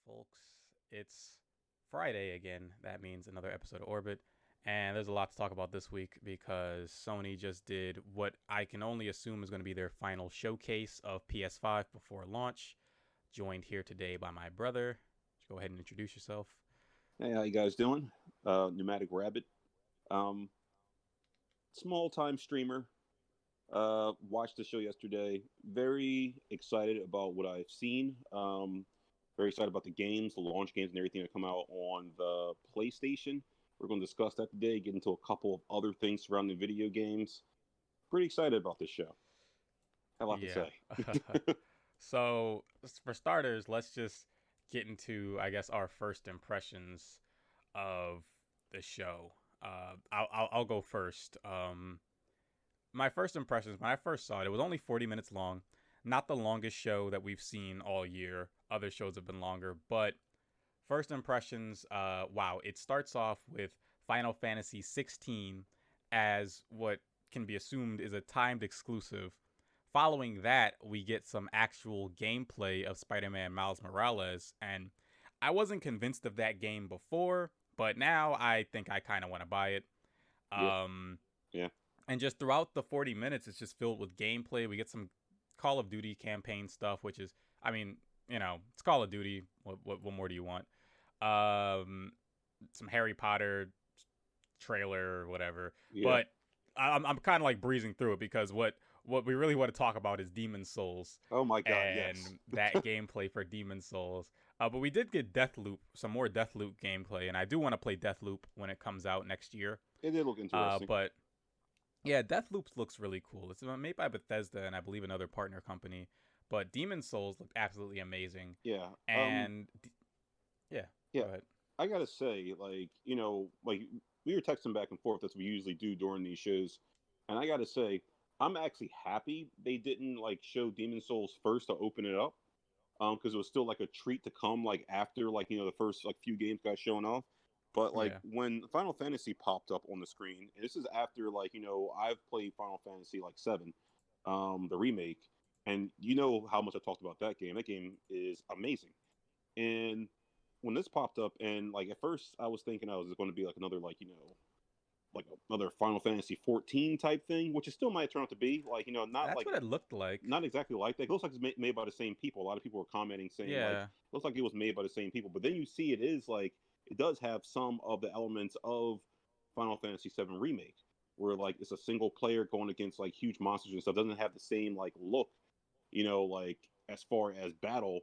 folks. It's Friday again. That means another episode of Orbit. And there's a lot to talk about this week because Sony just did what I can only assume is going to be their final showcase of PS5 before launch. Joined here today by my brother. Go ahead and introduce yourself. Hey, how you guys doing? Pneumatic Rabbit. Um, Small time streamer. Watched the show yesterday. Very excited about what I've seen. Very excited about the games, the launch games, and everything that come out on the PlayStation. We're going to discuss that today. Get into a couple of other things surrounding video games. Pretty excited about this show. Have a lot to Yeah. say. So, for starters, let's just get into, I guess, our first impressions of the show. I'll go first. My first impressions when I first saw it, it was only 40 minutes long. Not the longest show that we've seen all year. Other shows have been longer, but first impressions, wow, it starts off with Final Fantasy 16 as what can be assumed is a timed exclusive. Following that, we get some actual gameplay of Spider-Man Miles Morales, and I wasn't convinced of that game before, but now I think I kind of want to buy it. Yeah, Um, yeah, and just throughout the 40 minutes, it's just filled with gameplay. We get some Call of Duty campaign stuff, which is, I mean, it's Call of Duty. What more do you want? Um, some Harry Potter trailer or whatever. yeah. But I'm kind of like breezing through it because what we really want to talk about is Demon Souls Oh my God, yes. and that gameplay for Demon Souls. But we did get Deathloop, some more Deathloop gameplay, and I do want to play Deathloop when it comes out next year. It did look interesting. But yeah, Deathloop looks really cool. It's made by Bethesda and I believe another partner company. But Demon Souls looked absolutely amazing. Yeah. And yeah, Yeah. go ahead. I gotta say, we were texting back and forth as we usually do during these shows, and I gotta say, I'm actually happy they didn't like show Demon Souls first to open it up, because it was still like a treat to come like after the first like few games got shown off. But like Yeah. when Final Fantasy popped up on the screen, and this is after I've played Final Fantasy like seven, the remake, and you know how much I talked about that game. That game is amazing. And when this popped up, and like at first I was thinking I was going to be like another like another Final Fantasy 14 type thing, which it still might turn out to be not That's like what it looked like. not exactly like that. It looks like it's made by the same people. A lot of people were commenting saying like Yeah. looks like it was made by the same people, but then you see it is like it does have some of the elements of Final Fantasy 7 remake, where like it's a single player going against like huge monsters and stuff. It doesn't have the same like look, like as far as battle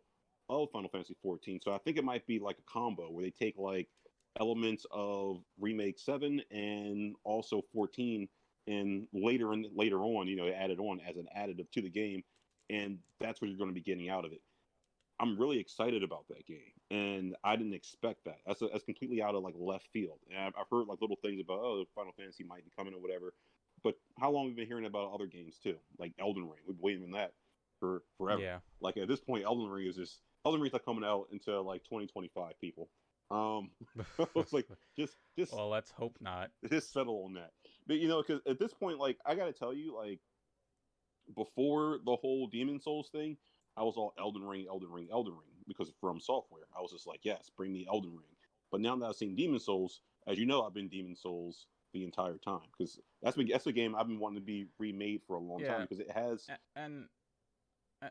of Final Fantasy 14. So I think it might be like a combo where they take like elements of remake 7 and also 14 and later on, added on as an additive to the game, and that's what you're going to be getting out of it. I'm really excited about that game, and I didn't expect that. That's completely out of like left field. And I've heard like little things about Final Fantasy might be coming or whatever, but how long have we been hearing about other games too, like Elden Ring? We've been waiting on that for forever. Yeah. Like at this point, Elden Ring's not coming out until like 2025. People, I was like, just Well, let's hope not. just settle on that. But because at this point, like I got to tell you, like before the whole Demon Souls thing, I was all Elden Ring, Elden Ring, Elden Ring because of From Software. I was just like, yes, bring me Elden Ring. But now that I've seen Demon Souls, as you know, I've been Demon Souls the entire time because that's a game I've been wanting to be remade for a long time Yeah. because it has. And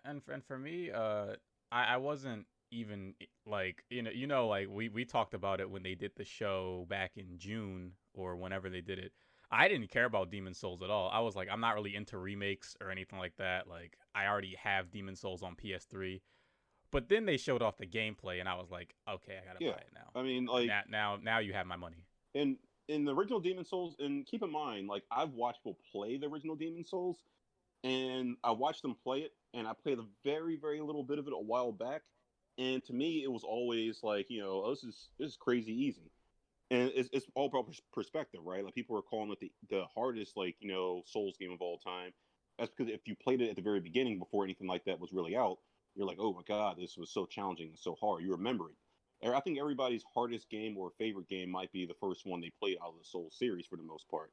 and for me, I wasn't even like like we talked about it when they did the show back in June or whenever they did it. I didn't care about Demon Souls at all. I was like, I'm not really into remakes or anything like that. Like, I already have Demon Souls on PS3. But then they showed off the gameplay, and I was like, okay, I gotta Yeah, buy it now. I mean, like Now you have my money. in in the original Demon Souls, and keep in mind, like I've watched people play the original Demon Souls, and I watched them play it, and I played a very, very little bit of it a while back, and to me, it was always like, oh, this is crazy easy, and it's all about perspective, right? Like people are calling it the hardest Souls game of all time. That's because if you played it at the very beginning before anything like that was really out, you're like, oh my god, this was so challenging and so hard. You remember it. I think everybody's hardest game or favorite game might be the first one they played out of the Souls series for the most part.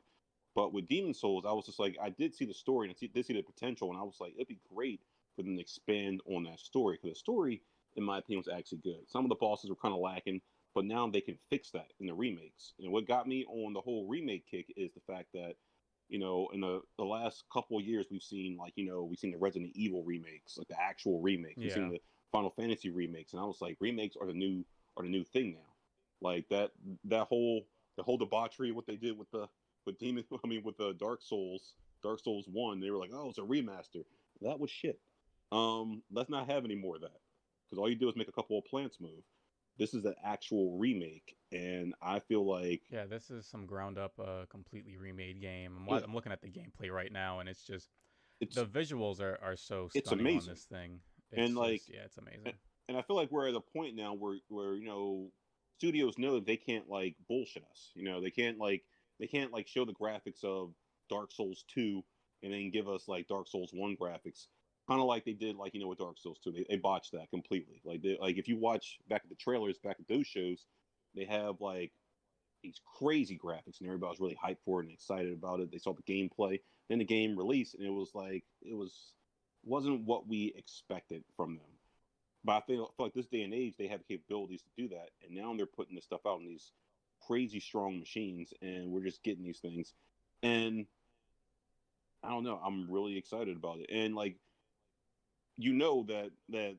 But with Demon Souls, I was just like, I did see the story and I did see the potential, and I was like, it'd be great for them to expand on that story because the story in my opinion, was actually good. Some of the bosses were kind of lacking, but now they can fix that in the remakes. And what got me on the whole remake kick is the fact that, in the last couple of years, we've seen we've seen the Resident Evil remakes, like the actual remakes. We've seen Yeah. the Final Fantasy remakes, and I was like, remakes are the new thing now. Like that whole the whole debauchery, what they did with Demon, I mean with the Dark Souls 1, they were like, oh, it's a remaster. That was shit. Let's not have any more of that, because all you do is make a couple of plants move. This is an actual remake, and I feel like Yeah, this is some ground up, completely remade game. yeah, I'm looking at the gameplay right now, and it's just it's the visuals are so it's stunning on amazing. this thing. And It's like just yeah, it's amazing. and I feel like we're at a point now where studios know that they can't like bullshit us. They can't show the graphics of Dark Souls 2 and then give us like Dark Souls 1 graphics. Kind of like they did with Dark Souls 2. They botched that completely. Like if you watch back at the trailers back at those shows, they have like these crazy graphics and everybody was really hyped for it and excited about it. They saw the gameplay, then the game released, and it was like it wasn't what we expected from them. But I feel like this day and age, they have the capabilities to do that, and now they're putting this stuff out in these crazy strong machines, and we're just getting these things. And I don't know, I'm really excited about it. And like that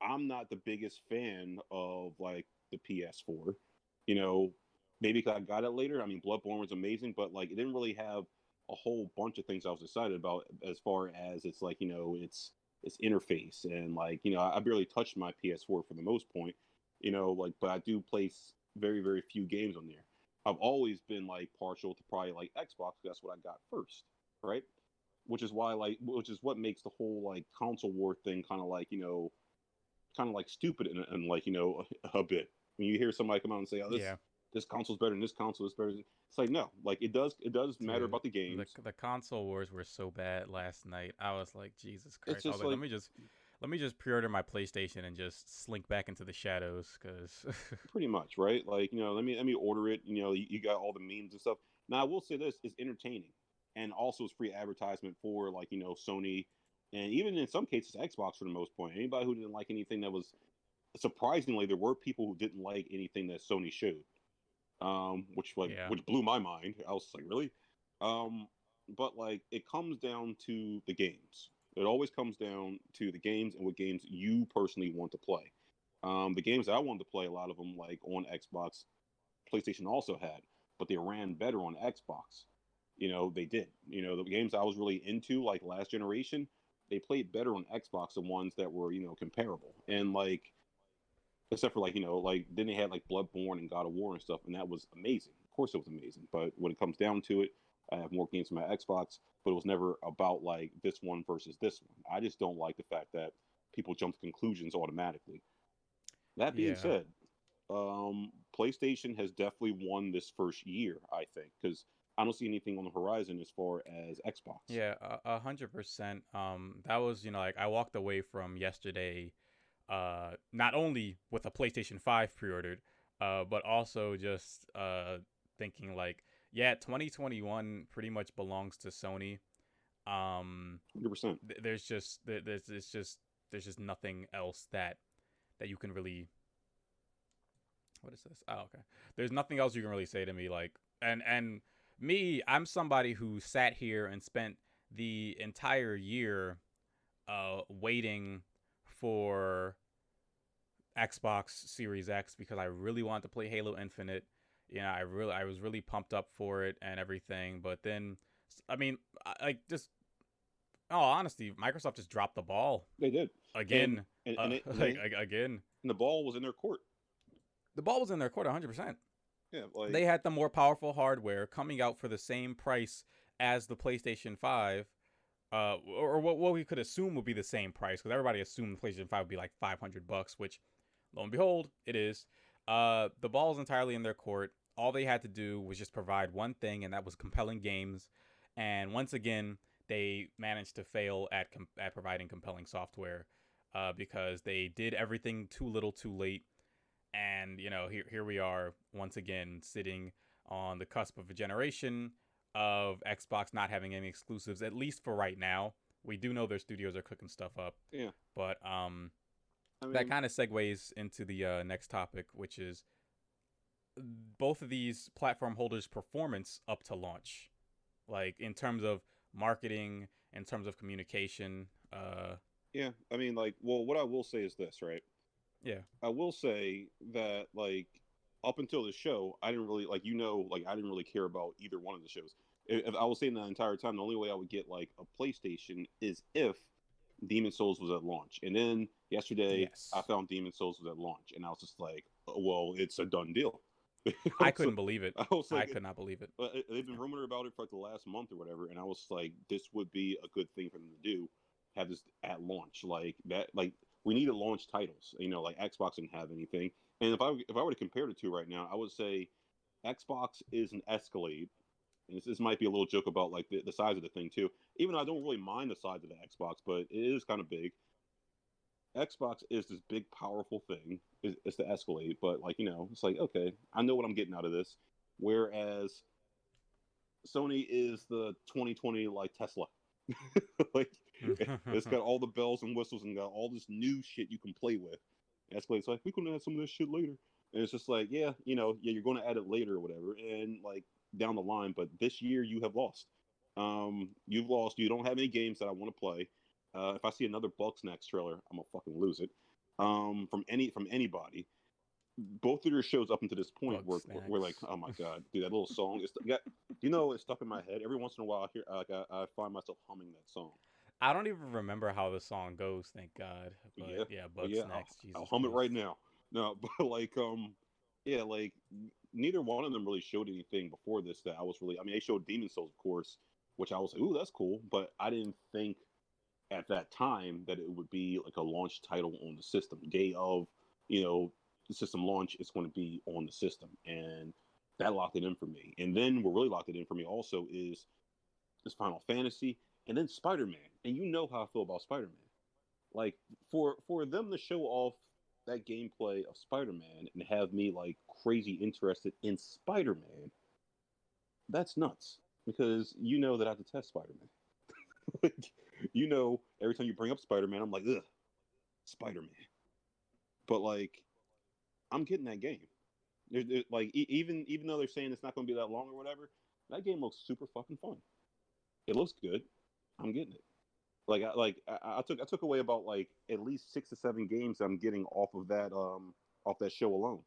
I'm not the biggest fan of like the PS4. You know, maybe because I got it later. I mean, Bloodborne was amazing, but like it didn't really have a whole bunch of things I was excited about as far as it's like its interface and like I barely touched my PS4 for the most point. Like but I do place very very few games on there. I've always been like partial to probably like Xbox. That's what I got first, right? Which is what makes the whole like console war thing kind of like stupid and like a bit when you hear somebody come out and say, "Oh, this Yeah, this console's better than this console is better." It's like no, like it does matter dude, about the games. the console wars were so bad last night. I was like, Jesus It's Christ! I was just like, like let me just pre-order my PlayStation and just slink back into the shadows, because pretty much right. Like let me order it. You got all the memes and stuff. Now I will say this is entertaining, and also it's free advertisement for like Sony, and even in some cases Xbox for the most part. Anybody who didn't like anything that was surprisingly there were people who didn't like anything that Sony showed. yeah, Which blew my mind. I was like, really? But like it comes down to the games. It always comes down to the games and what games you personally want to play. The games I wanted to play, a lot of them like on Xbox, PlayStation also had, but they ran better on Xbox. They did. The games I was really into, like last generation, they played better on Xbox than ones that were comparable. And like except for like then they had like Bloodborne and God of War and stuff, and that was amazing. Of course, it was amazing. But when it comes down to it, I have more games on my Xbox, but it was never about like this one versus this one. I just don't like the fact that people jump to conclusions automatically. That being yeah. said, PlayStation has definitely won this first year, I think, because I don't see anything on the horizon as far as Xbox. Yeah, 100%. That was, like I walked away from yesterday, not only with a PlayStation 5 pre-ordered, but also just thinking like, yeah, 2021 pretty much belongs to Sony. 100%. There's just nothing else that you can really. What is this? Oh, okay. There's nothing else you can really say to me like, and me, I'm somebody who sat here and spent the entire year waiting for Xbox Series X because I really wanted to play Halo Infinite. I was really pumped up for it and everything. But then, I mean, like just in all honesty, Microsoft just dropped the ball They did, and again. and and, it, and, Like they, again, and the ball was in their court. the ball was in their court 100%. Yeah, like They had the more powerful hardware coming out for the same price as the PlayStation 5, or what we could assume would be the same price, because everybody assumed the PlayStation 5 would be like $500, which, lo and behold, it is. The ball is entirely in their court. All they had to do was just provide one thing, and that was compelling games. And once again, they managed to fail at providing compelling software, because they did everything too little, too late. And here we are once again sitting on the cusp of a generation of Xbox not having any exclusives, at least for right now. We do know their studios are cooking stuff up, yeah, but I That mean, kind of segues into the next topic, which is both of these platform holders' performance up to launch, like in terms of marketing, in terms of communication. yeah. I mean, like, well, what I will say is this, right? Yeah. I will say that like up until the show, I didn't really like like I didn't really care about either one of the shows. If I was saying the entire time, the only way I would get like a PlayStation is if Demon Souls was at launch. And then yesterday, I Yes. found Demon Souls was at launch, and I was just like, oh, well, it's a done deal. I couldn't believe it. I was I like, could not believe it. they've been rumored about it for like the last month or whatever, and I was like, this would be a good thing for them to do, have this at launch, like that. Like we need to launch titles. Like Xbox didn't have anything, and if I were to compare the two right now, I would say Xbox is an Escalade. And this might be a little joke about like the size of the thing too. Even though I don't really mind the size of the Xbox, but it is kind of big. Xbox is this big, powerful thing. It's the Escalade, but like it's like okay, I know what I'm getting out of this. Whereas Sony is the 2020 like Tesla. Like it's got all the bells and whistles and got all this new shit you can play with. Escalade's like, we're gonna add some of this shit later. And it's just like, yeah, you're gonna add it later or whatever, and like down the line, but this year you have lost. You've lost. You don't have any games that I want to play. If I see another Bugsnax trailer, I'm gonna fucking lose it. From anybody, both of your shows up until this point Bug were like, snacks. oh my god, dude, that little song is it's stuck in my head. Every once in a while, I hear like I find myself humming that song. I don't even remember how the song goes, thank God. But Yeah, yeah, oh Bug yeah, Snacks, I'll Jesus hum it right Christ. now. No, but like yeah, like neither one of them really showed anything before this that I was really. I mean, they showed Demon Souls, of course, which I was like, ooh, that's cool, but I didn't think at that time that it would be like a launch title on the system. Day of, the system launch is going to be on the system. And that locked it in for me. And then what really locked it in for me also is Final Fantasy and then Spider-Man. And you know how I feel about Spider-Man. Like for them to show off that gameplay of Spider-Man and have me like crazy interested in Spider-Man, that's nuts. Because you know that I detest Spider-Man. Like, every time you bring up Spider-Man, I'm like, ugh, Spider-Man. But like, I'm getting that game. Like, even though they're saying it's not going to be that long or whatever, that game looks super fucking fun. It looks good. I'm getting it. I took away about like at least 6 to 7 games I'm getting off that show alone.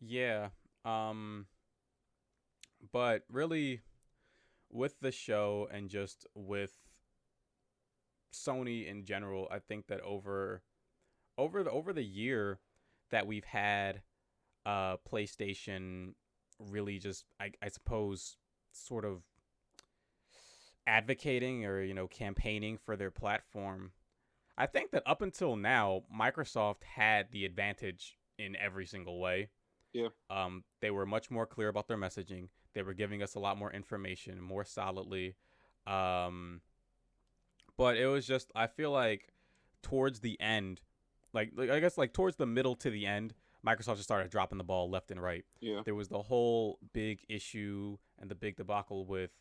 Yeah. Um but really with the show and just with Sony in general, I think that over the year that we've had PlayStation really just I suppose sort of advocating or campaigning for their platform. I think that up until now, Microsoft had the advantage in every single way. Yeah, They were much more clear about their messaging. They were giving us a lot more information more solidly. Um, but it was just I feel like towards the end, like I guess like towards the middle to the end, Microsoft just started dropping the ball left and right. yeah. There was the whole big issue and the big debacle with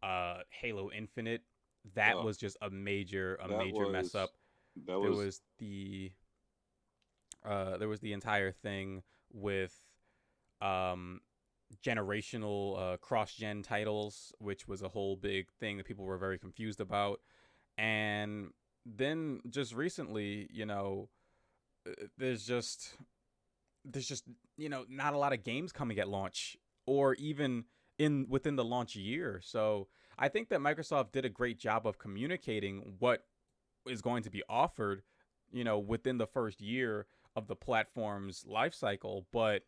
Halo Infinite. That Uh, was just a that major mess was up. that There was was the entire thing with um generational cross-gen titles, which was a whole big thing that people were very confused about. And then just recently, there's just there's just not a lot of games coming at launch or even in within the launch year. So I think that Microsoft did a great job of communicating what is going to be offered, within the first year of the platform's life cycle. But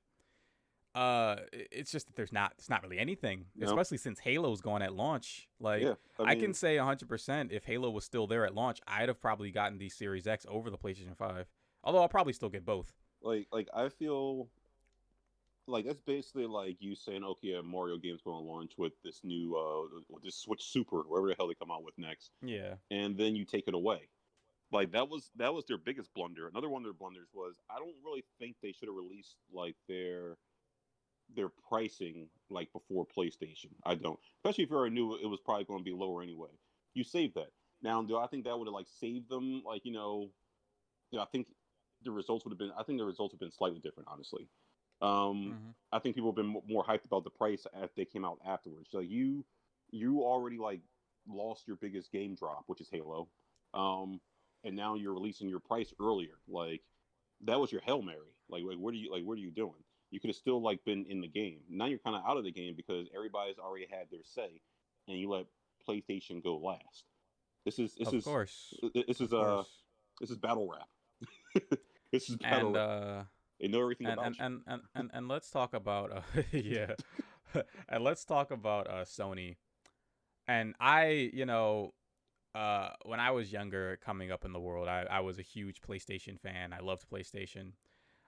it's just that it's not really anything, no, especially since Halo's gone at launch. Like, yeah. I I can mean, say 100% if Halo was still there at launch, I'd have probably gotten the Series X over the PlayStation 5. Although I'll probably still get both. like I feel like that's basically like you saying, okay, a Mario game's going to launch with this Switch Super, whatever the hell they come out with next, Yeah. and then you take it away. Like that was their biggest blunder. Another one of their blunders was I don't really think they should have released like their pricing like before PlayStation. I don't, especially if you already knew it was probably going to be lower anyway. You save that. Now, do I think that would have like saved them? Like, I think the results would have been. I think the results have been slightly different, honestly. Mm-hmm. I think people have been more hyped about the price after they came out afterwards. So you already like lost your biggest game drop, which is Halo, and now you're releasing your price earlier. Like that was your Hail Mary. Like what are you doing? You could have still like been in the game. Now you're kind of out of the game because everybody's already had their say, and you let PlayStation go last. This is this Of is course. this is Of course. this is battle rap. This is battle And rap. They know everything and about you. let's talk about yeah. And let's talk about Sony. And when I was younger coming up in the world, I was a huge PlayStation fan. I loved PlayStation.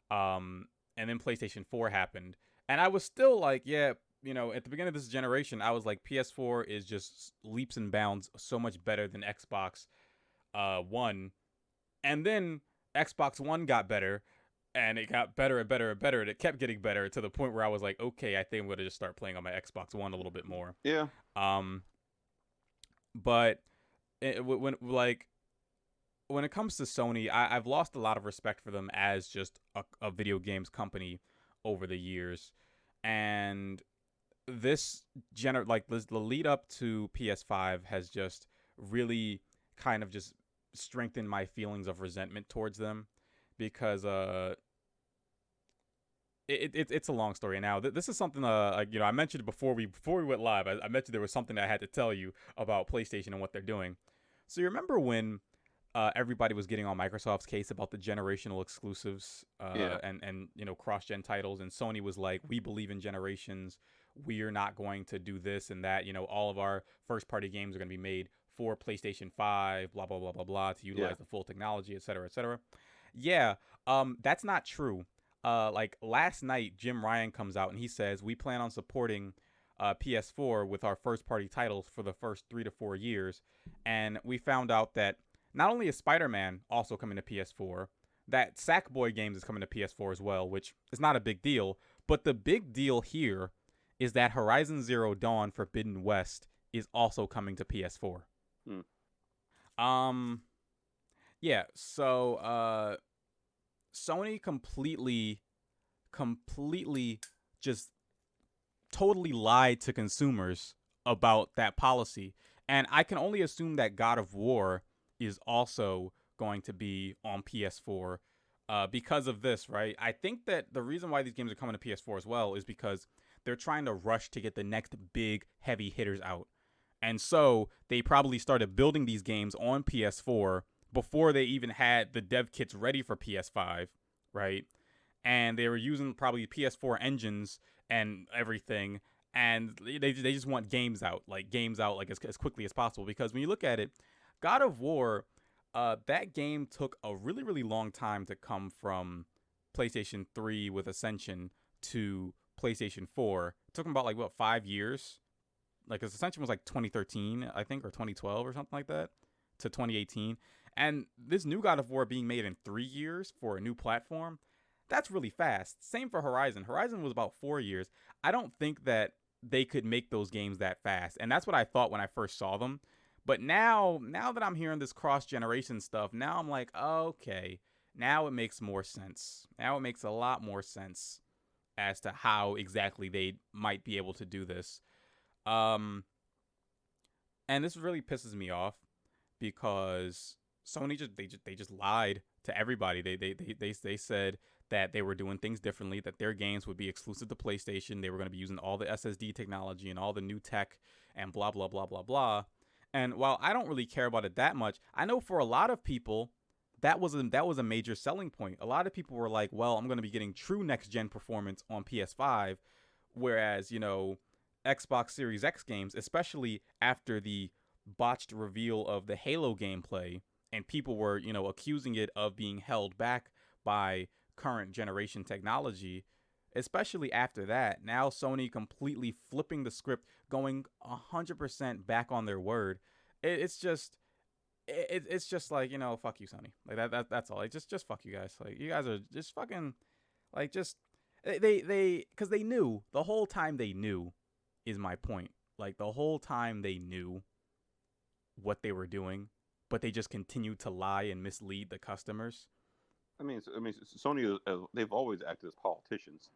And then PlayStation 4 happened. And I was still like, yeah, at the beginning of this generation, I was like, PS4 is just leaps and bounds so much better than Xbox One. And then Xbox One got better, and it got better and better and better, and it kept getting better to the point where I was like, okay, I think I'm gonna just start playing on my Xbox One a little bit more. Yeah. Um, but when it comes to Sony, I've lost a lot of respect for them as just a video games company over the years, and the lead up to PS5 has just really kind of just strengthened my feelings of resentment towards them because it's a long story. Now this is something I mentioned before we went live. I mentioned there was something that I had to tell you about PlayStation and what they're doing. So you remember when everybody was getting on Microsoft's case about the generational exclusives Yeah. and cross-gen titles, and Sony was like, we believe in generations. We're not going to do this and that. All of our first-party games are going to be made for PlayStation 5, blah, blah, blah, blah, blah, to Yeah. utilize the full technology, et cetera, et cetera. Yeah, that's not true. Like last night, Jim Ryan comes out and he says, we plan on supporting PS4 with our first-party titles for the first 3 to 4 years. And we found out that not only is Spider-Man also coming to PS4, that Sackboy Games is coming to PS4 as well, which is not a big deal. But the big deal here is that Horizon Zero Dawn Forbidden West is also coming to PS4. Hmm. Um, yeah. So, Sony completely, just totally lied to consumers about that policy, and I can only assume that God of War is also going to be on PS4 because of this, right? I think that the reason why these games are coming to PS4 as well is because they're trying to rush to get the next big heavy hitters out. And so they probably started building these games on PS4 before they even had the dev kits ready for PS5, right? And they were using probably PS4 engines and everything. And they just want games out like as quickly as possible. Because when you look at it, God of War, that game took a really, really long time to come from PlayStation 3 with Ascension to PlayStation 4. It took them about 5 years. Like Ascension was like 2013, I think, or 2012 or something like that, to 2018. And this new God of War being made in 3 years for a new platform, that's really fast. Same for Horizon. Horizon was about 4 years. I don't think that they could make those games that fast. And that's what I thought when I first saw them. But now that I'm hearing this cross-generation stuff, now I'm like, okay, now it makes more sense. Now it makes a lot more sense as to how exactly they might be able to do this. Um, and this really pisses me off because Sony just lied to everybody. They said that they were doing things differently, that their games would be exclusive to PlayStation. They were going to be using all the SSD technology and all the new tech and blah blah blah blah blah. And while I don't really care about it that much, I know for a lot of people that was a major selling point. A lot of people were like, "Well, I'm going to be getting true next gen performance on PS5," whereas Xbox Series X games, especially after the botched reveal of the Halo gameplay, and people were, accusing it of being held back by current generation technology, especially after that. Now Sony completely flipping the script, going 100% back on their word. It's just it's just like, fuck you, Sony. Like that's all. Like just fuck you guys. Like you guys are just fucking like just they because they knew the whole time they knew is my point. Like the whole time they knew what they were doing. but they just continue to lie and mislead the customers. Sony, they've always acted as politicians.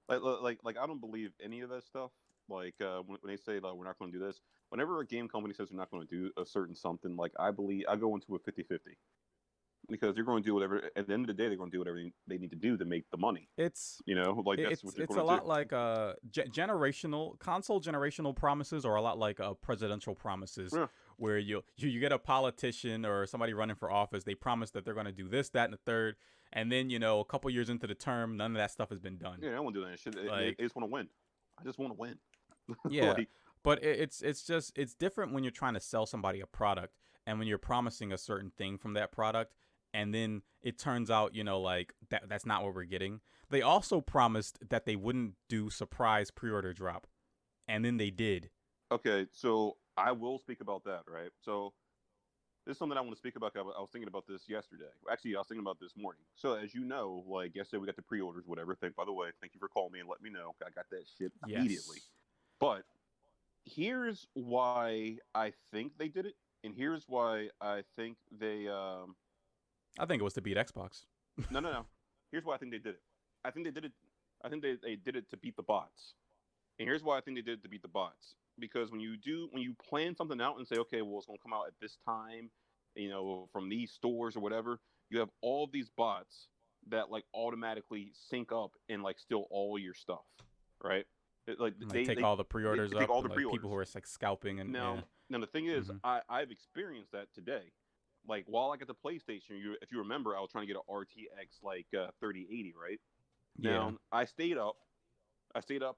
Like I don't believe any of that stuff. Like when they say like we're not going to do this, whenever a game company says they're not going to do a certain something, like I believe I go into a 50-50 because they're going to do whatever. At the end of the day, they're going to do whatever they need to do to make the money. It's Like that's it's what they're it's going a to do. lot like generational console generational promises, or a lot like presidential promises, Yeah, where you get a politician or somebody running for office, they promise that they're going to do this, that, and the third, and then a couple years into the term, none of that stuff has been done. yeah, I don't want to do that shit. They Like, just want to win. I just want to win. yeah, Like, but it's different when you're trying to sell somebody a product, and when you're promising a certain thing from that product, and then it turns out like that's not what we're getting. They also promised that they wouldn't do surprise pre-order drop, and then they did. okay, so I will speak about that, right? So this is something I want to speak about. I was thinking about this yesterday. Actually, I was thinking about this morning. So as you know, like yesterday we got the pre-orders, whatever. By the way, thank you for calling me and let me know. I got that shit immediately. Yes, But here's why I think they did it, and here's why I think they I think it was to beat Xbox. no. Here's why I think they did it. I think they did it. I think they did it to beat the bots. And here's why I think they did it to beat the bots. Because when you plan something out and say, okay, well, it's going to come out at this time, from these stores or whatever, you have all these bots that like automatically sync up and like steal all your stuff, right? Like And they take all the pre-orders they take up, all and the like people pre-orders. who are like scalping and Now, yeah. now the thing is, Mm-hmm. I've experienced that today. Like while I got the PlayStation, if you remember, I was trying to get an RTX 3080, right? Yeah. Now I stayed up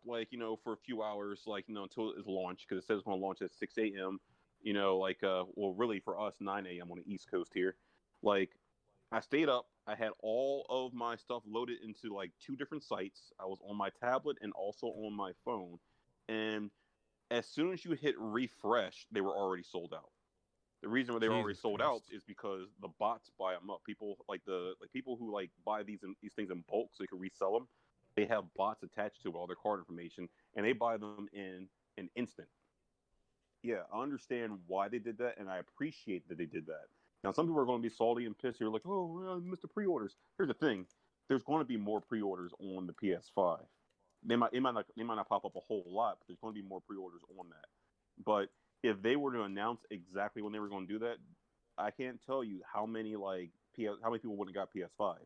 like for a few hours, like until it was launched because it says it's going to launch at 6 a.m. Well, really for us 9 a.m. on the East Coast here. Like I stayed up. I had all of my stuff loaded into like two different sites. I was on my tablet and also on my phone. And as soon as you hit refresh, they were already sold out. The reason why they were already Jesus sold out Christ. is because the bots buy them up. People people who like buy these things in bulk so they can resell them. They have bots attached to all their card information, and they buy them in an instant. Yeah, I understand why they did that, and I appreciate that they did that. Now, some people are going to be salty and pissed. You're like, oh, well, I missed the pre-orders. Here's the thing: there's going to be more pre-orders on the PS5. They might not pop up a whole lot, but there's going to be more pre-orders on that. But if they were to announce exactly when they were going to do that, I can't tell you how many how many people would have got PS5s.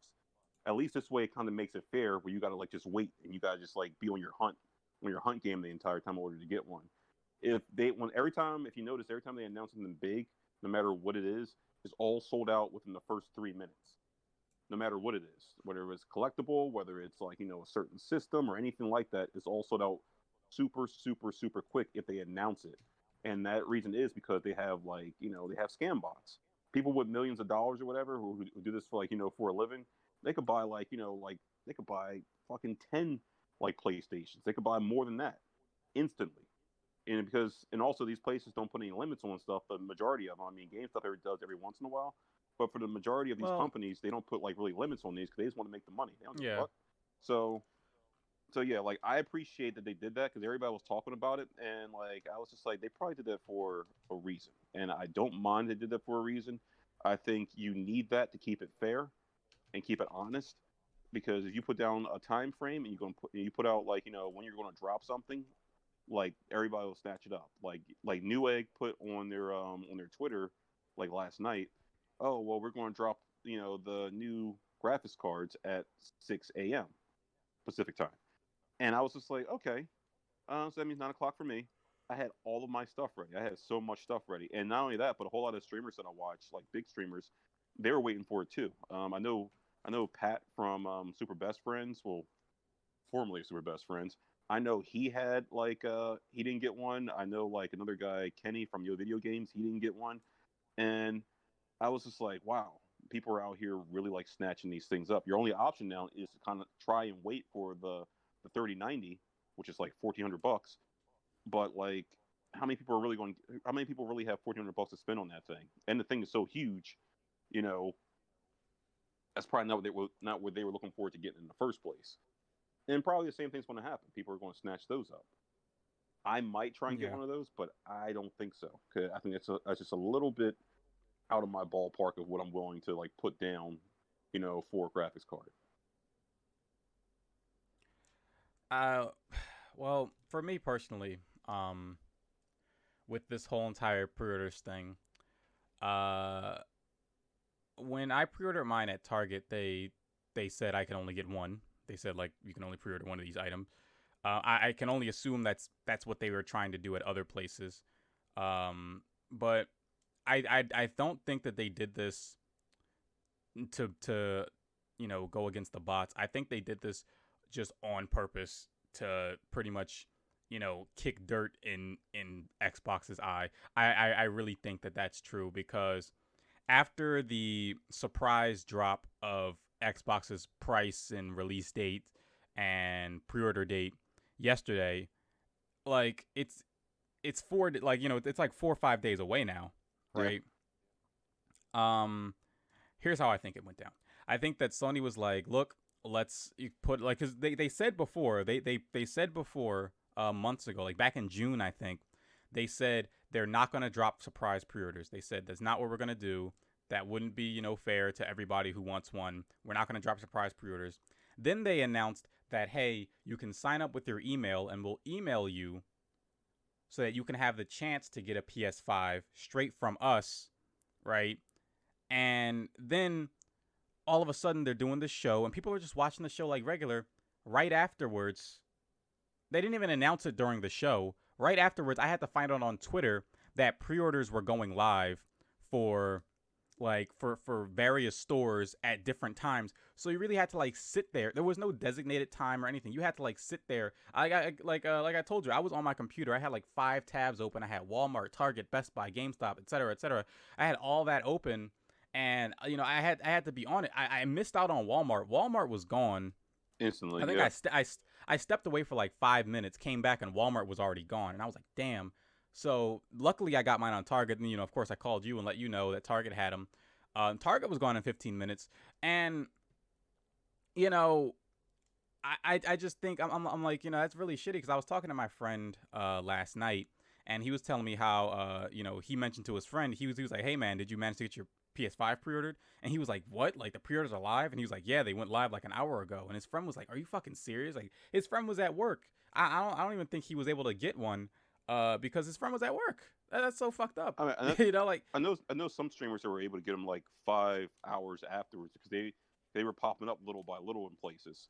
At least this way, it kind of makes it fair where you got to like just wait and you got to just like be on your hunt game the entire time in order to get one. If you notice, every time they announce something big, no matter what it is, it's all sold out within the first 3 minutes. No matter what it is, whether it's collectible, whether it's like a certain system or anything like that, it's all sold out super, super, super quick if they announce it. And that reason is because they have they have scam bots. People with millions of dollars or whatever who do this for for a living, they could buy they could buy fucking 10 like PlayStations. They could buy more than that instantly. And also these places don't put any limits on stuff. The majority of them, I mean, GameStop does every once in a while, but for the majority of these Well, companies, they don't put like really limits on these because they just want to make the money. They don't give a yeah. fuck. So yeah, like I appreciate that they did that because everybody was talking about it, and like I was just like, they probably did that for a reason, and I don't mind they did that for a reason. I think you need that to keep it fair and keep it honest, because if you put down a time frame and you put out like when you're going to drop something, like everybody will snatch it up. Like Newegg put on their Twitter like last night, oh well, we're going to drop the new graphics cards at 6 a.m. Pacific time. And I was just like, okay, so that means 9 o'clock for me. I had all of my stuff ready. I had so much stuff ready, and not only that, but a whole lot of streamers that I watch, like big streamers, they were waiting for it too. I know Pat from Super Best Friends, well, formerly Super Best Friends. I know he had he didn't get one. I know like another guy, Kenny from Yo Video Games, he didn't get one, and I was just like, wow, people are out here really like snatching these things up. Your only option now is to kind of try and wait for the 3090, which is like $1,400. But like, how many people really have $1,400 to spend on that thing? And the thing is so huge, you know, that's probably not what they were looking forward to getting in the first place. And probably the same thing's going to happen. People are going to snatch those up. I might try and get Yeah. one of those, but I don't think so. 'Cause I think it's just a little bit. out of my ballpark of what I'm willing to like put down, for a graphics card. Uh, well, for me personally, um, with this whole entire pre-orders thing, uh, when I pre-ordered mine at Target, they said I can only get one. They said like you can only pre-order one of these items. I can only assume that's what they were trying to do at other places. But I don't think that they did this to go against the bots. I think they did this just on purpose to pretty much kick dirt in Xbox's eye. I really think that that's true because after the surprise drop of Xbox's price and release date and pre-order date yesterday, like it's four, like it's like 4 or 5 days away now, Yeah. right? Here's how I think it went down. I think that Sony was like, look, let's put like, because they said before, they said before, months ago, like back in June, I think, they said they're not going to drop surprise pre-orders. They said that's not what we're going to do. That wouldn't be, fair to everybody who wants one. We're not going to drop surprise pre-orders. Then they announced that, hey, you can sign up with your email and we'll email you so that you can have the chance to get a PS5 straight from us, right? And then all of a sudden they're doing this show and people are just watching the show like regular. Right afterwards, they didn't even announce it during the show. Right afterwards, I had to find out on Twitter that pre-orders were going live for for various stores at different times. So you really had to like sit there. There was no designated time or anything. You had to like sit there. Like I told you, I was on my computer. I had like 5 tabs open. I had Walmart, Target, Best Buy, GameStop, etc., etc. I had all that open, and I had to be on it. I missed out on Walmart. Walmart was gone. I Instantly, think yeah. I stepped away for like 5 minutes, came back, and Walmart was already gone. And I was like, damn. So luckily I got mine on Target, and of course I called you and let you know that Target had them. Target was gone in 15 minutes, and you know I just think I'm like that's really shitty because I was talking to my friend last night, and he was telling me how he mentioned to his friend he was like, hey man, did you manage to get your PS5 pre-ordered? And he was like, what? Like the pre-orders are live? And he was like, yeah, they went live like an hour ago. And his friend was like, are you fucking serious? Like his friend was at work. I don't even think he was able to get one because his friend was at work. That's so fucked up. I mean, Like I know some streamers that were able to get them like 5 hours afterwards because they were popping up little by little in places.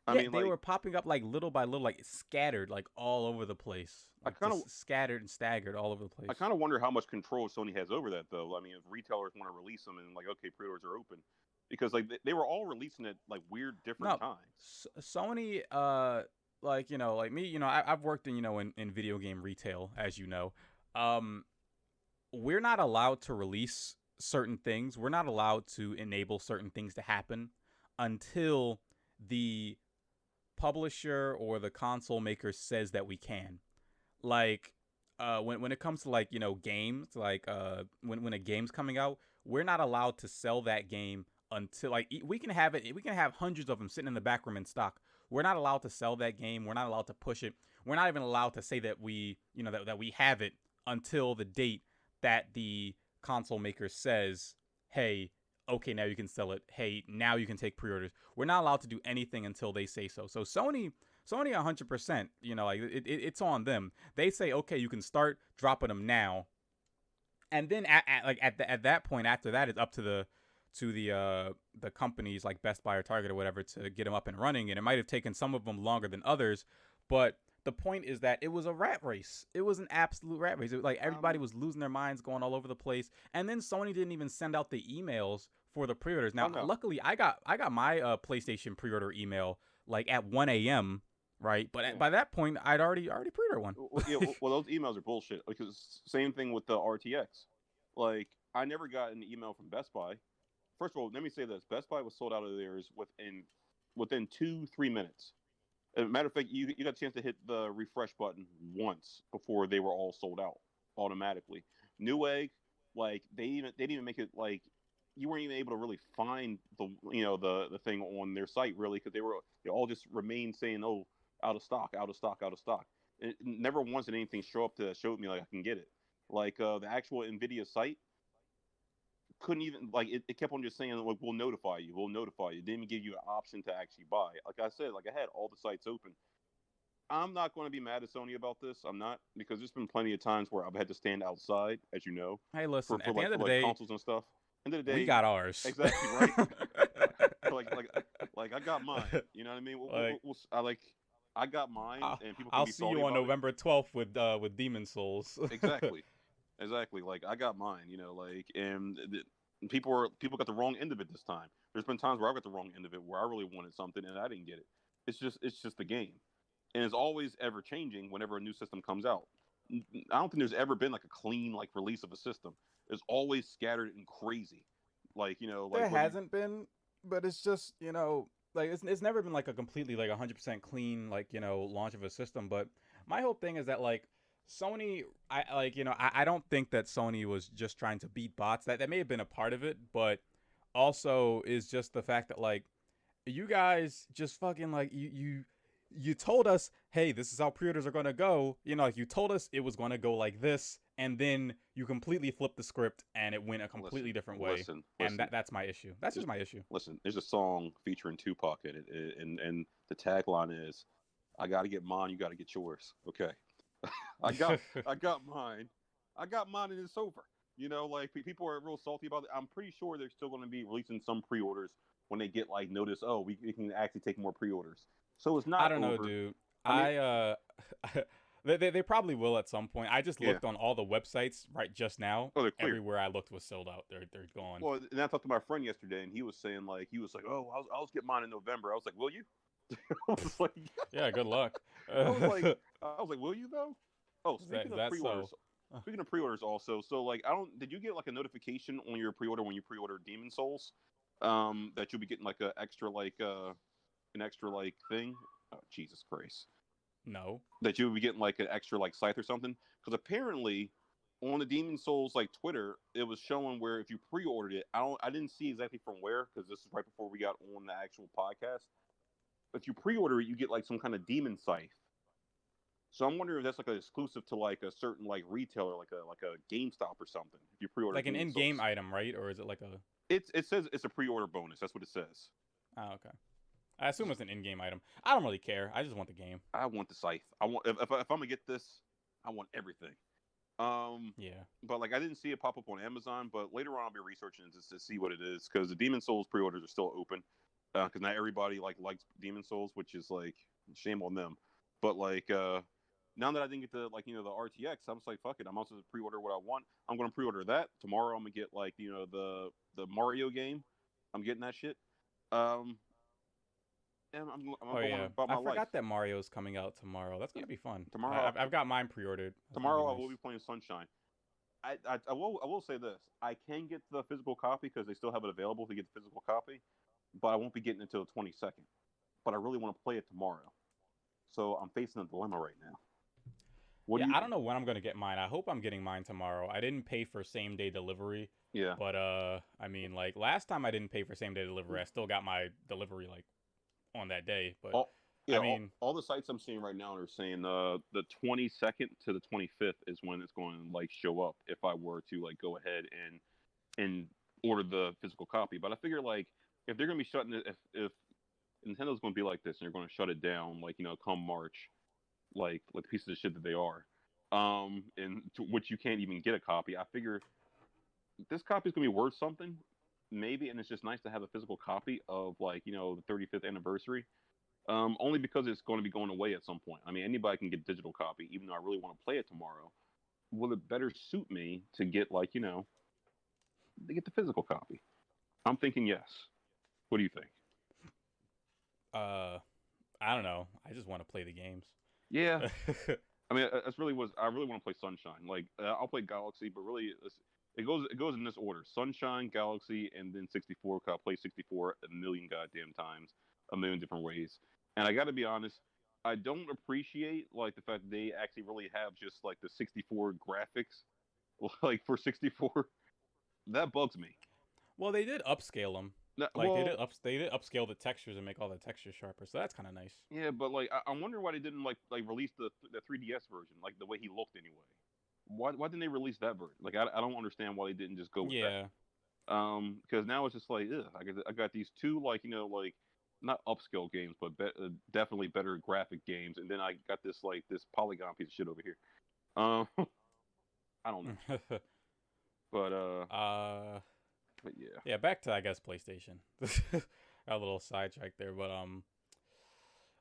I yeah, mean, they like were popping up like little by little, like scattered, like all over the place, I like kind of just scattered and staggered all over the I place. kind of wonder how much control Sony has over that, though. I mean, if retailers want to release them and like, okay, pre-orders are open, because like they were all releasing at like weird different No, times. Sony, like like me, I've worked in in video game retail, as you know. Um, we're not allowed to release certain things. We're not allowed to enable certain things to happen until the publisher or the console maker says that we can. Like when it comes to like games, like when a game's coming out, we're not allowed to sell that game until like we can have hundreds of them sitting in the back room in stock. We're not allowed to sell that game. We're not allowed to push it. We're not even allowed to say that we that we have it until the date that the console maker says, hey, okay, now you can sell it. Hey, now you can take pre-orders. We're not allowed to do anything until they say so. So Sony 100%, like it's on them. They say, okay, you can start dropping them now, and then at that point, after that, it's up to the companies like Best Buy or Target or whatever to get them up and running. And it might have taken some of them longer than others, but the point is that it was a rat race. It was an absolute rat race. It was like everybody was losing their minds, going all over the place. And then Sony didn't even send out the emails for the pre-orders. Oh Now, no, luckily, I got my PlayStation pre-order email like at 1 a.m. Right, but yeah. by that point, I'd already pre-ordered one. Well, yeah, well, those emails are bullshit. Because same thing with the RTX. Like, I never got an email from Best Buy. First of all, let me say this: Best Buy was sold out of theirs within 2-3 minutes. As a matter of fact, you got a chance to hit the refresh button once before they were all sold out automatically. Newegg, like they didn't even make it like you weren't even able to really find the thing on their site really because they all just remained saying, oh, out of stock, out of stock, out of stock. Never once did anything show up to show me like I can get it. Like the actual Nvidia site, couldn't even like it kept on just saying like we'll notify you, we'll notify you. It didn't even give you an option to actually buy. Like I said, like I had all the sites open. I'm not going to be mad at Sony about this. I'm not, because there's been plenty of times where I've had to stand outside, as you know, Hey, listen. for At the like end of the day, consoles and stuff. End of the we day, got ours. exactly right. like like like I got mine. You know what I mean? Like, I got mine, I'll, and people can I'll be see salty you on about it. November 12th with Demon Souls. Exactly, exactly. Like I got mine. You know, like people got the wrong end of it this time. There's been times where I got the wrong end of it, where I really wanted something and I didn't get it. It's just the game, and it's always ever changing whenever a new system comes out. I don't think there's ever been like a clean like release of a system. It's always scattered and crazy. Like like There whether you, hasn't been, but it's just like it's never been like a completely like 100% clean like launch of a system. But my whole thing is that like Sony, I like I don't think that Sony was just trying to beat bots. That may have been a part of it, but also is just the fact that like you guys just fucking like you told us, hey, this is how pre-orders are gonna go. Like you told us it was gonna go like this, and then you completely flipped the script and it went a completely listen, different way. listen, And listen. that's my issue. That's just my issue. Listen, there's a song featuring Tupac in it, and the tagline is, "I got to get mine, you got to get yours." Okay, I got I got mine, and it's over. Like people are real salty about it. I'm pretty sure they're still going to be releasing some pre-orders when they get like notice. Oh, we can actually take more pre-orders, so it's I not don't know, over. dude. I mean, I they probably will at some point. I just yeah. looked on all the websites right just now. Oh, they're clear. Everywhere I looked was sold out. They're gone. Well, and I talked to my friend yesterday, and he was saying like "Oh, I'll get mine in November." I was like, "Will you?" I was like, Yeah, good luck. I was like, I was like, "Will you though?" Oh, Is that so? speaking of pre-orders, also, so like, I don't. Did you get like a notification on your pre-order when you pre-ordered Demon Souls, that you'll be getting like an extra like thing? Oh, Jesus Christ! No. That you'll be getting like an extra like scythe or something? Because apparently, on the Demon Souls like Twitter, it was showing where if you pre-ordered it, I didn't see exactly from where, because this is right before we got on the actual podcast. If you pre-order it, you get like some kind of demon scythe. So I'm wondering if that's like an exclusive to like a certain like retailer, like a GameStop or something. If you pre-order Like an Demon in-game Souls, item, right? Or is it like a? it says it's a pre-order bonus. That's what it says. Oh, okay. I assume it's an in-game item. I don't really care. I just want the game. I want the scythe. I want if I'm gonna get this, I want everything. Yeah. But like I didn't see it pop up on Amazon, but later on I'll be researching it to see what it is, because the Demon Souls pre-orders are still open. Because not everybody like likes Demon Souls, which is like shame on them. But like now that I didn't get the like the RTX, I'm just like fuck it. I'm also to pre-order what I want. I'm gonna pre-order that tomorrow. I'm gonna get like the Mario game. I'm getting that shit. Um, and I'm Oh going yeah. about I my life. forgot that Mario's coming out tomorrow. That's Yeah, gonna be fun. tomorrow. I've got mine pre-ordered. That's gonna be Tomorrow I will nice. be playing Sunshine. I will say this. I can get the physical copy because they still have it available to get the physical copy, but I won't be getting it until the 22nd. But I really want to play it tomorrow, so I'm facing a dilemma right now. What do Yeah, you? I don't know when I'm gonna get mine. I hope I'm getting mine tomorrow. I didn't pay for same day delivery, Yeah. but I mean, like last time I didn't pay for same day delivery. I still got my delivery like on that day. But All I yeah, mean, all the sites I'm seeing right now are saying the 22nd to the 25th is when it's going to like show up if I were to like go ahead and order the physical copy. But I figure like if they're going to be shutting it, if Nintendo's going to be like this and they're going to shut it down like come March, like the pieces of shit that they are, and to which you can't even get a copy. I figure this copy is going to be worth something, maybe, and it's just nice to have a physical copy of like the 35th anniversary. Only because it's going to be going away at some point. I mean, anybody can get a digital copy, even though I really want to play it tomorrow. Will it better suit me to get like to get the physical copy? I'm thinking yes. What do you think? uh, I don't know. I just want to play the games. Yeah, I mean that's really was I really want to play Sunshine. Like I'll play Galaxy, but really it goes in this order: Sunshine, Galaxy, and then 64. Cause I play 64 a million goddamn times, a million different ways. And I got to be honest, I don't appreciate like the fact that they actually really have just like the 64 graphics, like for 64. That bugs me. Well, they did upscale them. Like Well, they did upscale the textures and make all the textures sharper. So that's kind of nice. yeah, but like I'm wondering why they didn't like release the 3DS version, like the way he looked anyway. Why didn't they release that version? Like I don't understand why they didn't just go with that. Yeah. Because now it's just like, ugh, I got these two like like not upscale games, but definitely better graphic games, and then I got this Polygon piece of shit over here. Um, I don't know, but uh, but yeah, yeah. Back to I guess PlayStation. A little sidetrack there, but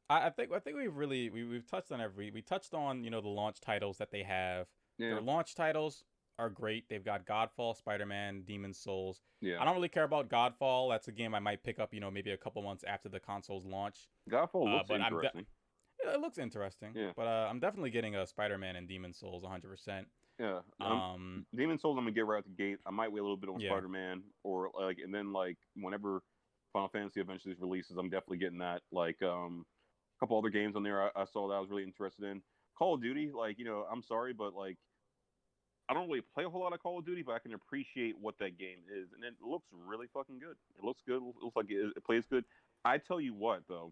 I think we've touched on we touched on the launch titles that they have. yeah, Their launch titles are great. They've got Godfall, Spider-Man, Demon's Souls. yeah. I don't really care about Godfall. That's a game I might pick up, maybe a couple months after the console's launch. Godfall looks But interesting. it looks interesting. Yeah, But I'm definitely getting a Spider-Man and Demon's Souls 100%. yeah. Um, Demon Souls, I'm gonna get right out the gate. I might wait a little bit on yeah, Spider Man, or like, and then like whenever Final Fantasy eventually releases, I'm definitely getting that. Like, a couple other games on there I saw that I was really interested in. Call of Duty, like, I'm sorry, but like, I don't really play a whole lot of Call of Duty, but I can appreciate what that game is, and it looks really fucking good. It looks good. It looks like it plays good. I tell you what, though,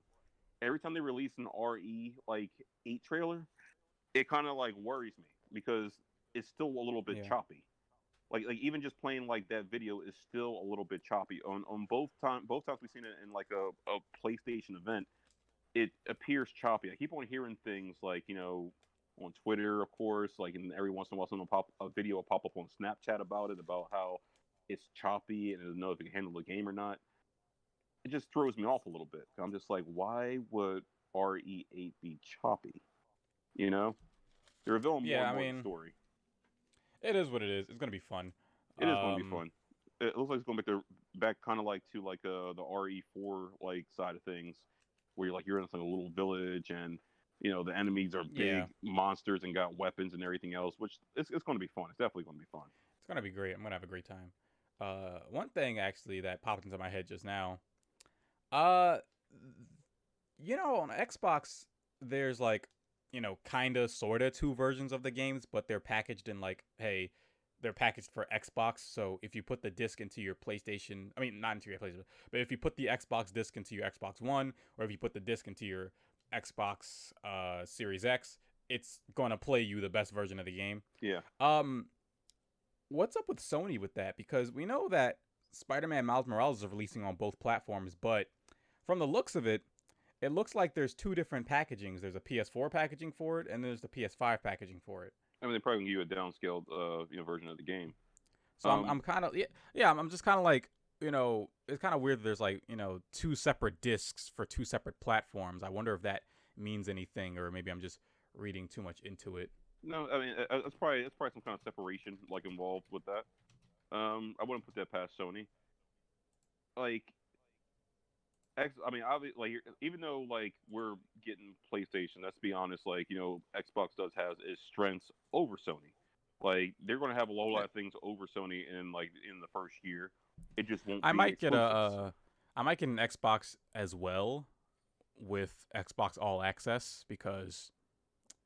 every time they release an RE like 8 trailer, it kind of like worries me because it's still a little bit yeah, choppy. Like even just playing like that video is still a little bit choppy on both times we've seen it in like a PlayStation event. It appears choppy. I keep on hearing things like on Twitter, of course, like, and every once in a while someone a video will pop up on Snapchat about it, about how it's choppy and doesn't know if it can handle the game or not. It just throws me off a little bit. I'm just like, why would RE8 be choppy? You know, they're revealing more yeah. and I more of the mean, story. it is what it is. It's gonna be fun. It is going to be Um, fun. It looks like it's going to back kind of like to like the RE4 like side of things, where you're in like a little village and the enemies are yeah, big monsters and got weapons and everything else, which it's going to be fun. It's definitely going to be fun. it's gonna be great. I'm gonna have a great time. One thing actually that popped into my head just now. Uh, on Xbox, there's like, kinda, sorta two versions of the games, but they're packaged in like, hey, they're packaged for Xbox. So if you put the disc into your PlayStation, I mean, not into your PlayStation, but if you put the Xbox disc into your Xbox One, or if you put the disc into your Xbox Series X, it's gonna play you the best version of the game. Yeah, Um, what's up with Sony with that? Because we know that Spider-Man Miles Morales is releasing on both platforms, but from the looks of it, it looks like there's two different packagings. There's a PS4 packaging for it, and there's the PS5 packaging for it. I mean, they're probably going to give you a downscaled version of the game. So I'm Um, I'm kind of yeah I'm just kind of like it's kind of weird that there's like two separate discs for two separate platforms. I wonder if that means anything, or maybe I'm just reading too much into it. no, I mean it's probably some kind of separation like involved with that. I wouldn't put that past Sony. Like I mean, obviously, like, even though like we're getting PlayStation, let's be honest. Like, Xbox does have its strengths over Sony. Like, they're going to have a whole Yeah. lot of things over Sony in the first year. It just won't I be might get a exclusives. I might get an Xbox as well with Xbox All Access because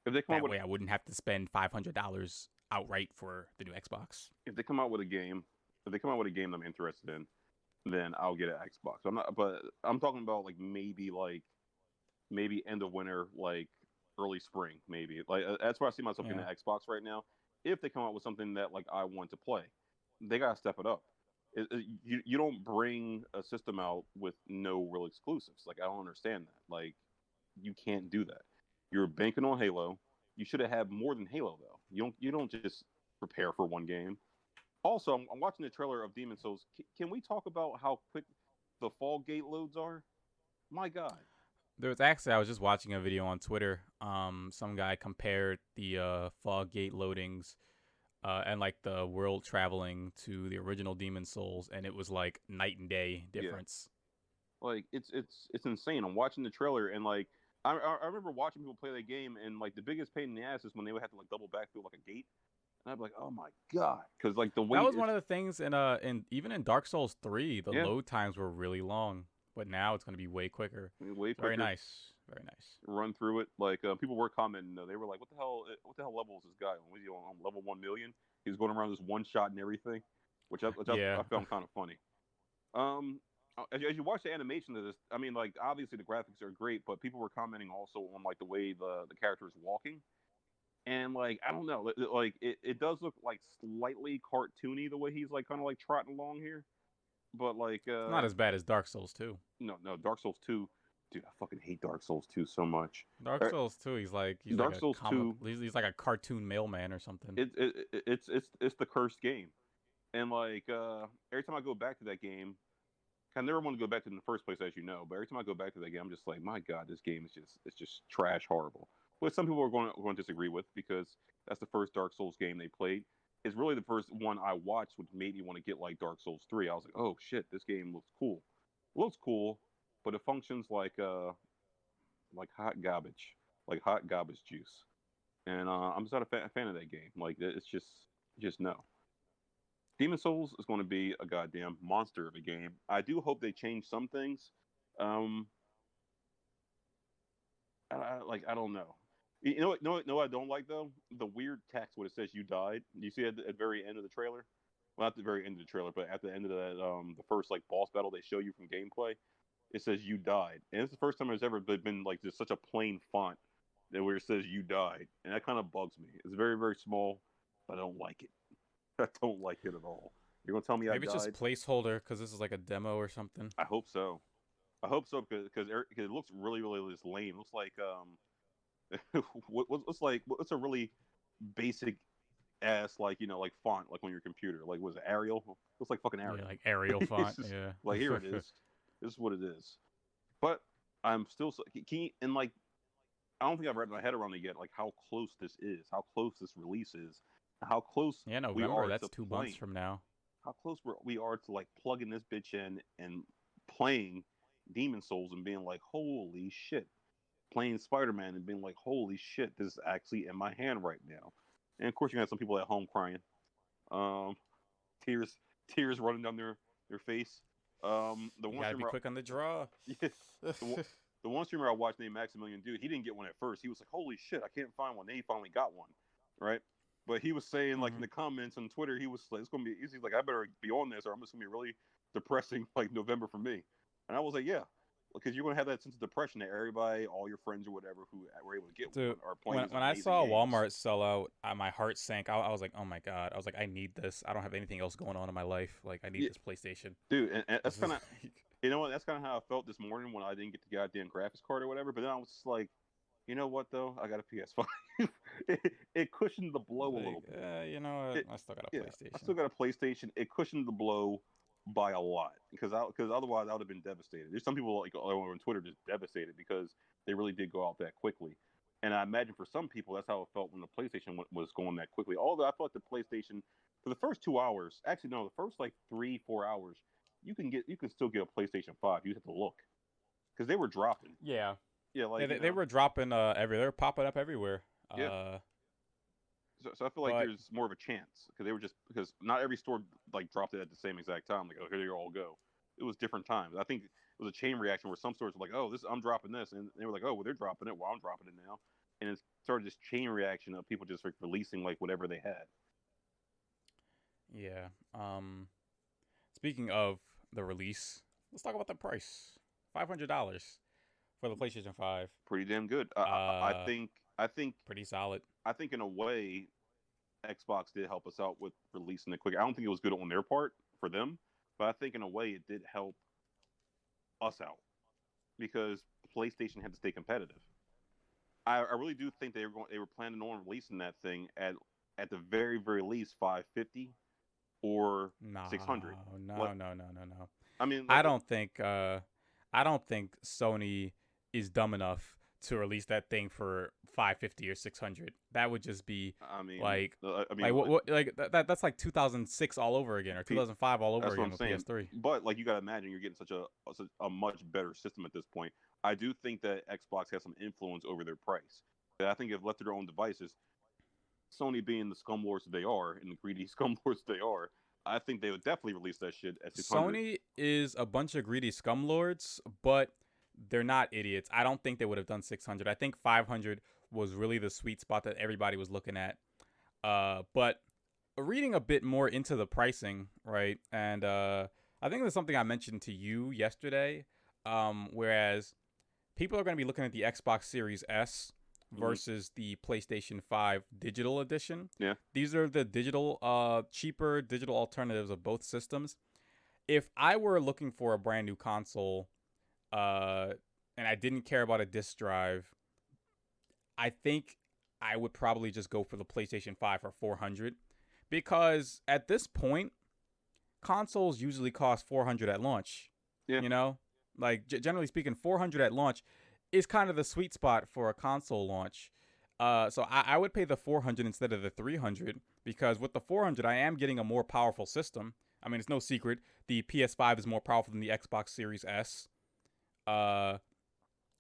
If they come out that with way I wouldn't have to spend $500 outright for the new Xbox. if they come out with a game, if they come out with a game that I'm interested in, then I'll get an Xbox. I'm not, but I'm talking about like maybe end of winter, like early spring, maybe. Like, that's where I see myself getting Yeah. an Xbox right now. If they come out with something that like I want to play, they gotta step it up. You don't bring a system out with no real exclusives. Like, I don't understand that. Like, you can't do that. You're banking on Halo. You should have had more than Halo though. You don't just prepare for one game. Also, I'm watching the trailer of Demon Souls. Can we talk about how quick the fall gate loads are? My God. There was actually I was just watching a video on Twitter. Some guy compared the fog gate loadings and like the world traveling to the original Demon Souls, and it was like night and day Yeah. difference. Like, it's insane. I'm watching the trailer and like I remember watching people play that game, and like the biggest pain in the ass is when they would have to like double back through like a gate, and I'd be like, oh my God, because like the That wait was is one of the things in even in Dark Souls 3, the yeah load times were really long, but now it's going to be way quicker. way It's very quicker. nice, very nice. Run through it. Like, people were commenting. They were like, what the hell level is this guy on? Was he on level 1 million? He's going around this one shot and everything, Yeah. I found kind of funny. Um, as you watch the animation of this, I mean, like, obviously the graphics are great, but people were commenting also on like the way the character is walking, and like, I don't know, like it does look like slightly cartoony the way he's like kind of like trotting along here. but like It's not as bad as Dark Souls 2. no, Dark Souls 2, dude, I fucking hate Dark Souls 2 so much. Dark Souls 2, he's like Dark a Souls comic, 2, he's like a cartoon mailman or something. it's the cursed game. And like every time I go back to that game, I never want to go back to it in the first place, as you know. But every time I go back to that game, I'm just like, my God, this game is just trash, horrible. Which some people are going to disagree with because that's the first Dark Souls game they played. It's really the first one I watched, which made me want to get like Dark Souls 3. I was like, oh shit, this game looks cool. It looks cool, but it functions like hot garbage juice. And I'm just not a fan of that game. Like it's just no. Demon Souls is going to be a goddamn monster of a game. I do hope they change some things. Um, I don't know. You know what? No, I don't like though. The weird text when it says "you died." You see at the very end of the trailer. Well, not the very end of the trailer, but at the end of that, the first like boss battle they show you from gameplay, it says "you died," and it's the first time there's ever been like just such a plain font that where it says "you died," and that kind of bugs me. It's very very small, but I don't like it. I don't like it at all. You're gonna tell me I Maybe it's just died? placeholder because this is like a demo or something. I hope so. I hope so because it looks really really just lame. It looks like what's a really basic ass like like font like on your computer like was it Arial? Looks like fucking Yeah, Arial. like Arial It's font. just Yeah. like here it is. This is what it is. But I'm still and like I don't think I've wrapped my head around it yet. Like how close this is, how close this release is, how close Yeah, we November. are That's to 2 months playing. from now. How close we are to like plugging this bitch in and playing Demon Souls and being like, holy shit. Playing Spider Man and being like, holy shit, this is actually in my hand right now. And of course, you got some people at home crying, um, tears, tears running down their face. The You one gotta be streamer, quick on the draw. yeah, the one streamer I watched named Maximilian Dude, he didn't get one at first. He was like, holy shit, I can't find one. Then he finally got one, right? But he was saying like in Hmm. the comments on Twitter, he was like, it's gonna be easy. Like I better be on this, or I'm just gonna be really depressing like November for me. And I was like, yeah, because you're gonna have that sense of depression that everybody, all your friends or whatever who were able to get Dude, one, are playing these when I amazing saw games. Walmart sell out, my heart sank. I was like, oh my god. I was like, I need this. I don't have anything else going on in my life. Like, I need Yeah, this PlayStation. dude, and that's This is kind of like, you know what that's kind of how I felt this morning when I didn't get the goddamn graphics card or whatever. But then I was just like, you know what though, I got a PS5. it cushioned the blow a little bit. you know what? It, I still got a yeah, I PlayStation. still got a PlayStation. It cushioned the blow by a lot because otherwise I would have been devastated. There's some people like on Twitter just devastated because they really did go out that quickly. And I imagine for some people that's how it felt when the PlayStation was going that quickly. Although I felt the PlayStation for the first 2 hours, actually no, the first like 3-4 hours, you can still get a PlayStation 5. You have to look because they were dropping. Yeah, Yeah, yeah. like They were dropping they were popping up everywhere. yeah. So I feel like But there's more of a chance because they were just because not every store like dropped it at the same exact time. Like, oh, here you all go. It was different times. I think it was a chain reaction where some stores were like, oh, this I'm dropping this, and they were like, oh, well, they're dropping it. Well, I'm dropping it now, and it started this chain reaction of people just like releasing like whatever they had. yeah. Speaking of the release, let's talk about the price. $500 for the PlayStation 5. Pretty damn good. Uh, I think Pretty solid. I think in a way, Xbox did help us out with releasing it quick. I don't think it was good on their part for them, but I think in a way it did help us out because PlayStation had to stay competitive. I really do think they were planning on releasing that thing at the very very least 550 or No, 600. no, Like no, no, no, no. I mean I like don't think I don't think Sony is dumb enough to release that thing for 550 or 600. That would just be I mean like I mean what like that's like 2006 all over again or P- 2005 all over that's what again I'm with saying. PS3. But like you got to imagine you're getting such a much better system at this point. I do think that Xbox has some influence over their price. I think if left to their own devices, Sony being the scumlords that they are and the greedy scumlords they are, I think they would definitely release that shit at 600. Sony is a bunch of greedy scumlords, but they're not idiots. I don't think they would have done 600. I think 500 was really the sweet spot that everybody was looking at. But reading a bit more into the pricing, right? And I think there's something I mentioned to you yesterday. Whereas people are going to be looking at the Xbox Series S Mm-hmm. versus the PlayStation 5 digital edition. Yeah. These are the cheaper digital alternatives of both systems. if I were looking for a brand new console, uh, and I didn't care about a disc drive, I think I would probably just go for the PlayStation 5 for 400 because at this point, consoles usually cost 400 at launch. Yeah. You know, like generally speaking, 400 at launch is kind of the sweet spot for a console launch. So I would pay the 400 instead of the 300 because with the 400, I am getting a more powerful system. I mean, it's no secret the PS5 is more powerful than the Xbox Series S. Uh,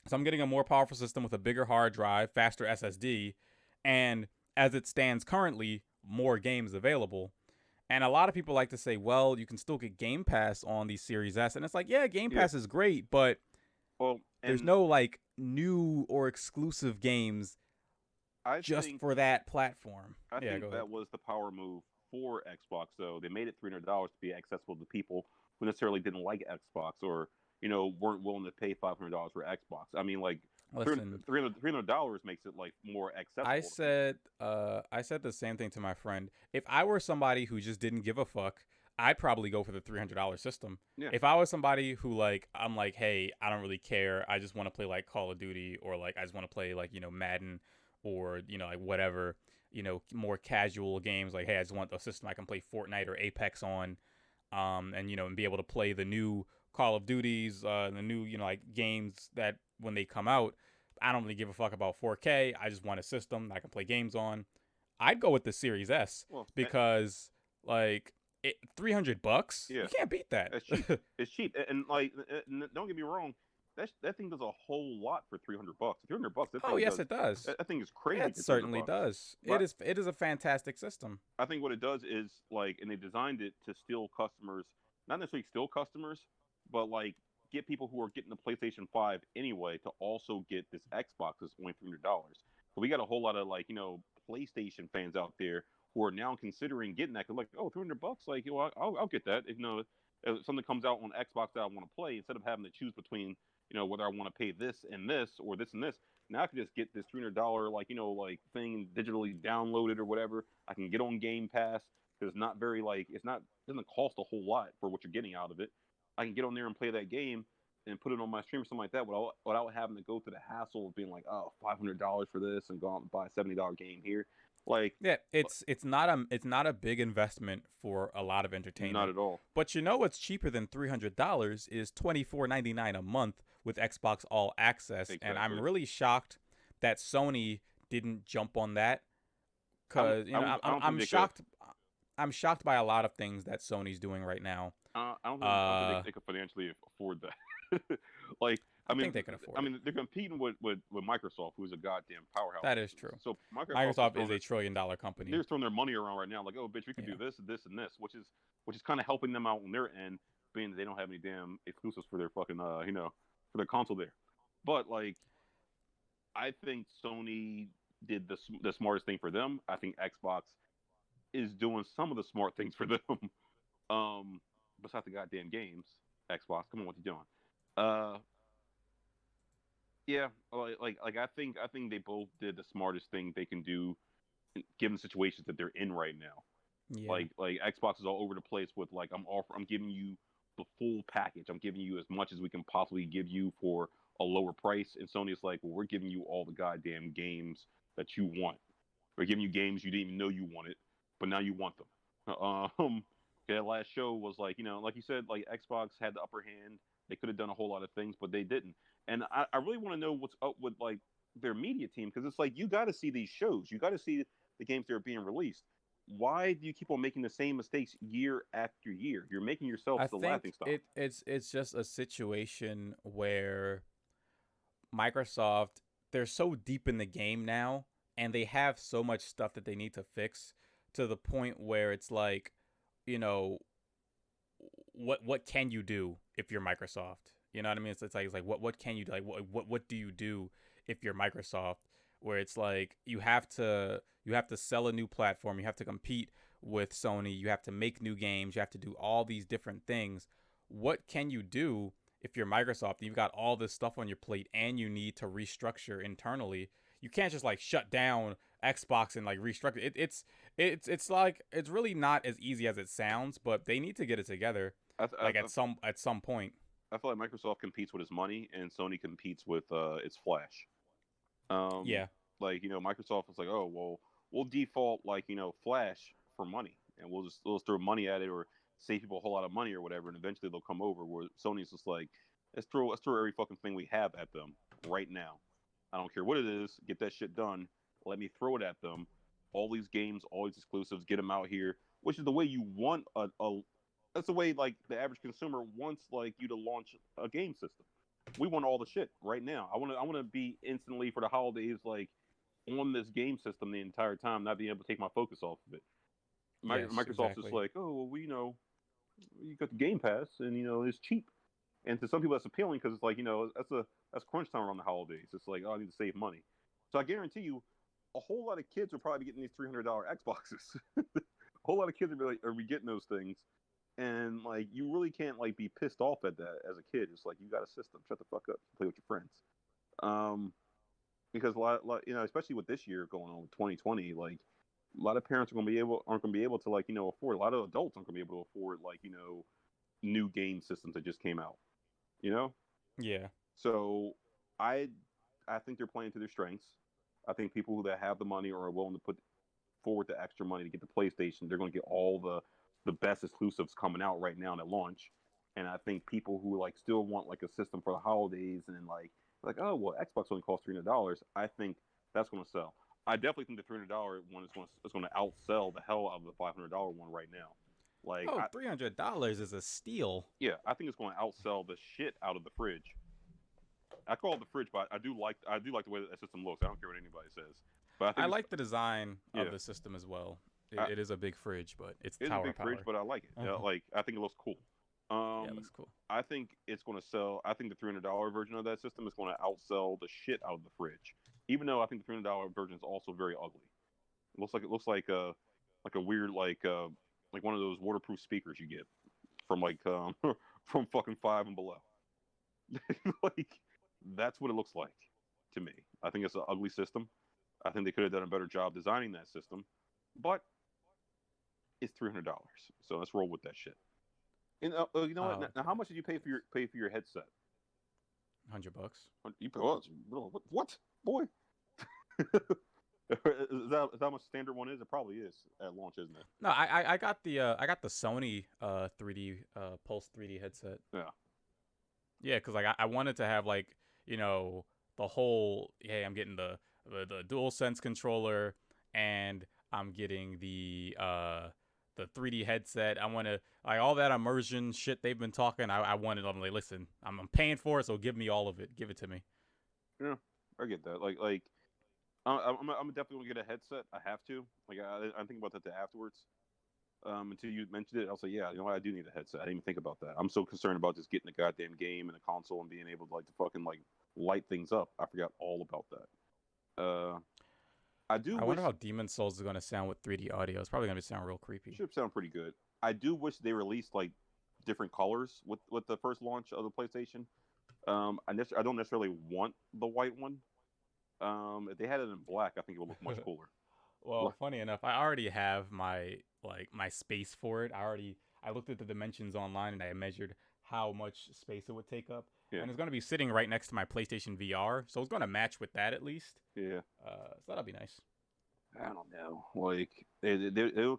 so I'm getting a more powerful system with a bigger hard drive, faster SSD, and as it stands currently, more games available. And a lot of people like to say, well, you can still get Game Pass on the Series S. And it's like, yeah, Game Yeah. Pass is great, but Well, there's and no like new or exclusive games I just think for that platform. I Yeah, go think ahead. that was the power move for Xbox. Though they made it $300 to be accessible to people who necessarily didn't like Xbox or weren't willing to pay $500 for Xbox. I mean, like Listen, $300 makes it like more I accessible to people. said I said the same thing to my friend. If I were somebody who just didn't give a fuck, I'd probably go for the $300 system. Yeah, If I was somebody who like I'm like, hey, I don't really care. I just want to play like Call of Duty or like I just want to play like, Madden or, like whatever, more casual games like hey, I just want a system I can play Fortnite or Apex on and and be able to play the new Call of Duties, the new, like games that when they come out, I don't really give a fuck about 4K. I just want a system that I can play games on. I'd go with the Series S well, because like $300, yeah, you can't beat that. it's cheap. It's cheap, and like, don't get me wrong, that thing does a whole lot for $300. $300, that Oh thing yes, does. it does. That thing is crazy It for 300 certainly bucks. does. But It is a fantastic system. I think what it does is like, and they designed it to steal customers, not necessarily steal customers, but like get people who are getting the PlayStation 5 anyway to also get this Xbox that's only $300. So we got a whole lot of like PlayStation fans out there who are now considering getting that. Cause like, oh, $300, like I'll get that. If something comes out on Xbox that I want to play, instead of having to choose between whether I want to pay this and this or this and this, now I can just get this $300 like like thing digitally downloaded or whatever. I can get on Game Pass because it's not very like it's not it doesn't cost a whole lot for what you're getting out of it. I can get on there and play that game and put it on my stream or something like that without having to go through the hassle of being like, oh, $500 for this and go out and buy a $70 game here. Like, Yeah, it's not a big investment for a lot of not entertainment. at all. But you know what's cheaper than $300 is $24.99 a month with Xbox All Access, and I'm Exactly. really shocked that Sony didn't jump on that because I don't think I'm they could. shocked. I'm shocked by a lot of things that Sony's doing right now. I don't think Uh, they could financially afford that. like, I think they can afford it. they're competing with Microsoft, who's a goddamn powerhouse. That is true. So Microsoft is Microsoft is a $1 trillion company. they're throwing their money around right now. Like, oh, bitch, we could Yeah. do this, this, and this, which is kind of helping them out on their end, being they don't have any damn exclusives for their fucking for their console there. But like, I think Sony did the smartest thing for them. I think Xbox is doing some of the smart things for them. um, Besides the goddamn games, Xbox, come on, what you doing? Uh, yeah, like I think they both did the smartest thing they can do, given the situations that they're in right now. Yeah. Like Xbox is all over the place with like I'm giving you the full package. I'm giving you as much as we can possibly give you for a lower price. And Sony is like, well, we're giving you all the goddamn games that you want. We're giving you games you didn't even know you wanted, but now you want them. That last show was like, like you said, like Xbox had the upper hand. They could have done a whole lot of things, but they didn't. And I really want to know what's up with like their media team, because it's like you got to see these shows, you got to see the games that are being released. Why do you keep on making the same mistakes year after year? You're making yourself I the laughing think stock. it's just a situation where Microsoft, they're so deep in the game now and they have so much stuff that they need to fix to the point where it's like, you know, what can you do if you're Microsoft? You know what I mean? It's like what can you do? Like what do you do if you're Microsoft? Where it's like you have to sell a new platform, you have to compete with Sony, you have to make new games, you have to do all these different things. What can you do if you're Microsoft? You've got all this stuff on your plate and you need to restructure internally. You can't just like shut down Xbox and like restructure. It's like it's really not as easy as it sounds, but they need to get it together. Like at some point. I feel like Microsoft competes with its money, and Sony competes with its flash. Um, Yeah. like Microsoft is like, oh well, we'll default like Flash for money, and we'll just throw money at it or save people a whole lot of money or whatever, and eventually they'll come over. Where Sony's just like, let's throw every fucking thing we have at them right now. I don't care what it is, get that shit done. Let me throw it at them. All these games, all these exclusives, get them out here, which is the way you want a that's the way like the average consumer wants like you to launch a game system. We want all the shit right now. I want to be instantly for the holidays like on this game system the entire time, not being able to take my focus off of it. Yes, Microsoft's just exactly. like, oh well, you got the Game Pass and it's cheap. And to some people that's appealing because it's like that's crunch time around the holidays. It's like, oh, I need to save money. So I guarantee you, a whole lot of kids are probably getting these $300 Xboxes. A whole lot of kids are be getting those things, and like you really can't like be pissed off at that as a kid. It's like you got a system, shut the fuck up, play with your friends. Um, because especially with this year going on with 2020, like a lot of parents aren't gonna be able to like afford. A lot of adults aren't gonna be able to afford like new game systems that just came out. You know, Yeah. so I I think they're playing to their strengths. I think people who that have the money or are willing to put forward the extra money to get the PlayStation, they're going to get all the best exclusives coming out right now at launch. And I think people who like still want like a system for the holidays and like oh well Xbox only costs $300. I think that's going to sell. I definitely think the $300 one is going to outsell the hell out of the $500 one right now. Like Oh, $300 is a steal. yeah, I think it's going to outsell the shit out of the fridge. I call it the fridge, but I do like the way that system looks. I don't care what anybody says, but I I think it's like the design of yeah. the system as well. I, It is a big fridge, but it's It is a tower big fridge, power. but I like it. Uh-huh. Like I think it looks cool. Yeah, it Um, looks cool. I think it's going to sell. I think the $300 version of that system is going to outsell the shit out of the fridge. Even though I think the $300 version is also very ugly. It looks like a weird like one of those waterproof speakers you get from from fucking Five and Below. Like that's what it looks like to me. I think it's an ugly system. I think they could have done a better job designing that system, but it's $300, so let's roll with that shit. And you know what? Oh, Now, how much did you pay for your headset? $100. You pay what boy? Is that how much standard one is? It probably is at launch, isn't it? No, I got the Sony 3D Pulse 3D headset. Yeah. Yeah, because like I wanted to have like the whole hey I'm getting the DualSense controller and I'm getting the 3D headset. I want to like all that immersion shit they've been talking. I wanted. I'm like, listen, I'm paying for it, so give me all of it. Give it to me. Yeah, I get that. Like I'm definitely gonna get a headset. I have to. Like I think about that afterwards. Until you mentioned it, I was like, yeah, I do need a headset. I didn't even think about that. I'm so concerned about just getting the goddamn game and the console and being able to like to fucking like light things up. I forgot all about that. I do I wish wonder how Demon Souls is gonna sound with 3D audio. It's probably gonna sound real creepy. should sound pretty good. I do wish they released like different colors with the first launch of the PlayStation. I don't necessarily want the white one. If they had it in black, I think it would look much cooler. Well, funny enough, I already have my space for it. I looked at the dimensions online and I measured how much space it would take up, Yeah, and it's gonna be sitting right next to my PlayStation VR, so it's gonna match with that at least. yeah. So that'll be nice. I don't know. Like they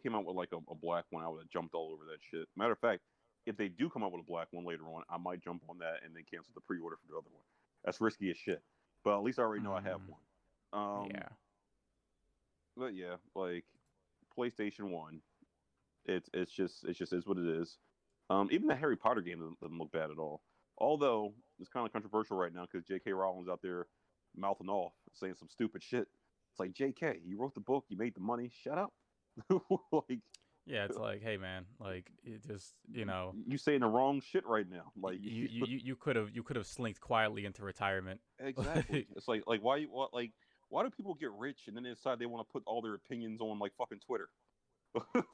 came out with like a black one, I would have jumped all over that shit. Matter of fact, if they do come out with a black one later on, I might jump on that and then cancel the pre-order for the other one. That's risky as shit. But at least I already know I have Mm, one. Um, yeah. but yeah, like PlayStation One, it's just is what it is. Even the Harry Potter game doesn't look bad at all. Although it's kind of controversial right now because J.K. Rowling's out there mouthing off, saying some stupid shit. It's like J.K., you wrote the book, you made the money, shut up. Like Yeah, it's like, hey man, like it just you saying the wrong shit right now. Like you could have slinked quietly into retirement. exactly. It's like why do people get rich and then they decide they want to put all their opinions on like fucking Twitter?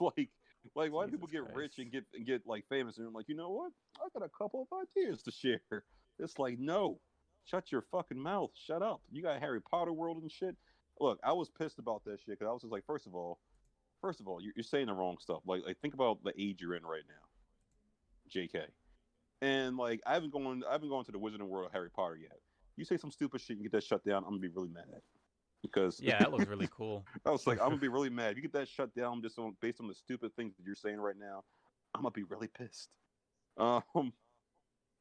like like why do people Jesus get rich Christ. and get like famous and like, you know what? I got a couple of ideas to share. It's like, no. Shut your fucking mouth. Shut up. You got Harry Potter world and shit. Look, I was pissed about that shit because I was just like, first of all, you're saying the wrong stuff. Like think about the age you're in right now. JK. And like I haven't gone to the Wizarding World of Harry Potter yet. You say some stupid shit and get that shut down, I'm gonna be really mad because Yeah, that looks really cool. I was like, I'm gonna be really mad. If you get that shut down just based on the stupid things that you're saying right now, I'm gonna be really pissed. Um,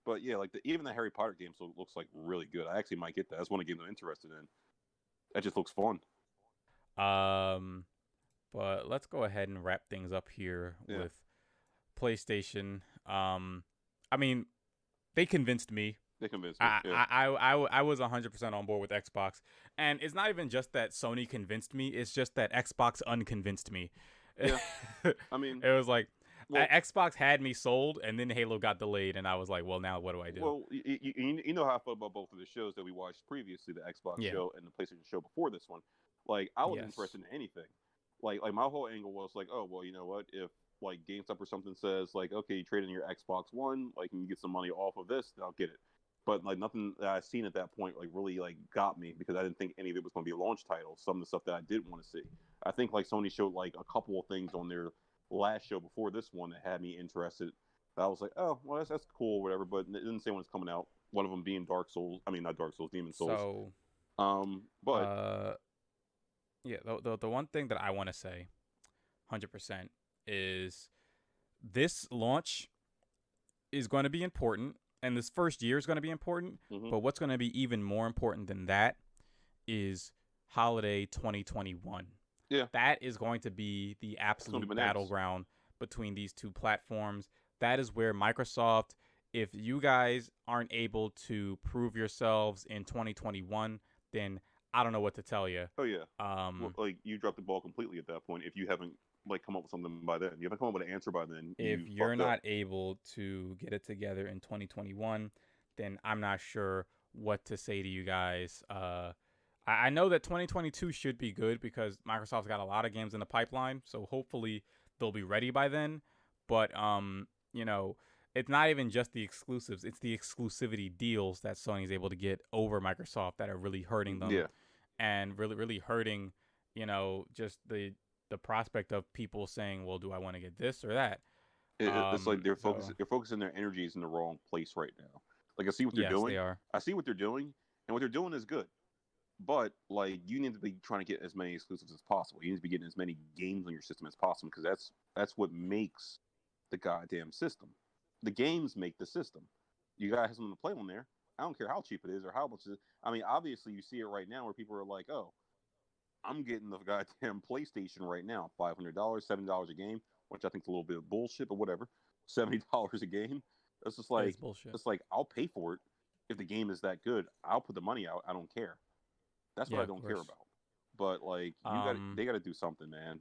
but yeah, like even the Harry Potter game so looks like really good. I actually might get that. That's one of the games I'm interested in. That just looks fun. Um, but let's go ahead and wrap things up here Yeah, with PlayStation. I mean, they convinced me. they convinced me. Yeah, I was 100% on board with Xbox, and it's not even just that Sony convinced me; it's just that Xbox unconvinced me. yeah. It I mean, was like well, Xbox had me sold, and then Halo got delayed, and I was like, well, now what do I do? well, you know how I felt about both of the shows that we watched previously, the Xbox Yeah. show and the PlayStation show before this one. Like, I wasn't Yes. interested in anything. Like my whole angle was like, oh well, you know what? If like GameStop or something says like, okay, you trade in your Xbox One, like, and you get some money off of this, then I'll get it. But like nothing that I've seen at that point like really like got me because I didn't think any of it was going to be a launch title. Some of the stuff that I did want to see, I think like Sony showed like a couple of things on their last show before this one that had me interested. I was like, oh well, that's cool, or whatever. But it didn't say when it's coming out. One of them being Dark Souls. I mean, not Dark Souls, Demon Souls. So, But uh, yeah, the one thing that I want to say, 100%, is this launch is going to be important, and this first year is going to be important. mm-hmm. But what's going to be even more important than that is holiday 2021. Yeah, That is going to be the it's gonna be absolute bananas. battleground between these two platforms. That is where Microsoft, if you guys aren't able to prove yourselves in 2021, then I don't know what to tell you. Oh yeah. Well, Um, like you dropped the ball completely at that point. If you haven't like come up with something by then, you haven't come up with an answer by then, if you you're fucked up. not able to get it together in 2021, then I'm not sure what to say to you guys. I know that 2022 should be good because Microsoft's got a lot of games in the pipeline, so hopefully they'll be ready by then. But you know, it's not even just the exclusives; it's the exclusivity deals that Sony's able to get over Microsoft that are really hurting them, Yeah, and really hurting, just the prospect of people saying, "Well, do I want to get this or that?" it's like So they're focusing their energies in the wrong place right now. Like I see what they're yes, they doing. are. I see what they're doing, and what they're doing is good. But like you need to be trying to get as many exclusives as possible. You need to be getting as many games on your system as possible because that's what makes the goddamn system. The games make the system. You gotta have something to play on there. I don't care how cheap it is or how much it is. I mean, obviously you see it right now where people are like, "Oh, I'm getting the goddamn PlayStation right now, $500, $70 a game," which I think is a little bit of bullshit, but whatever. $70 a game. It's just It is like bullshit. I'll pay for it if the game is that good. I'll put the money out. I don't care. That's what Yeah, I of don't care course. about. But like Um, they got to do something, man.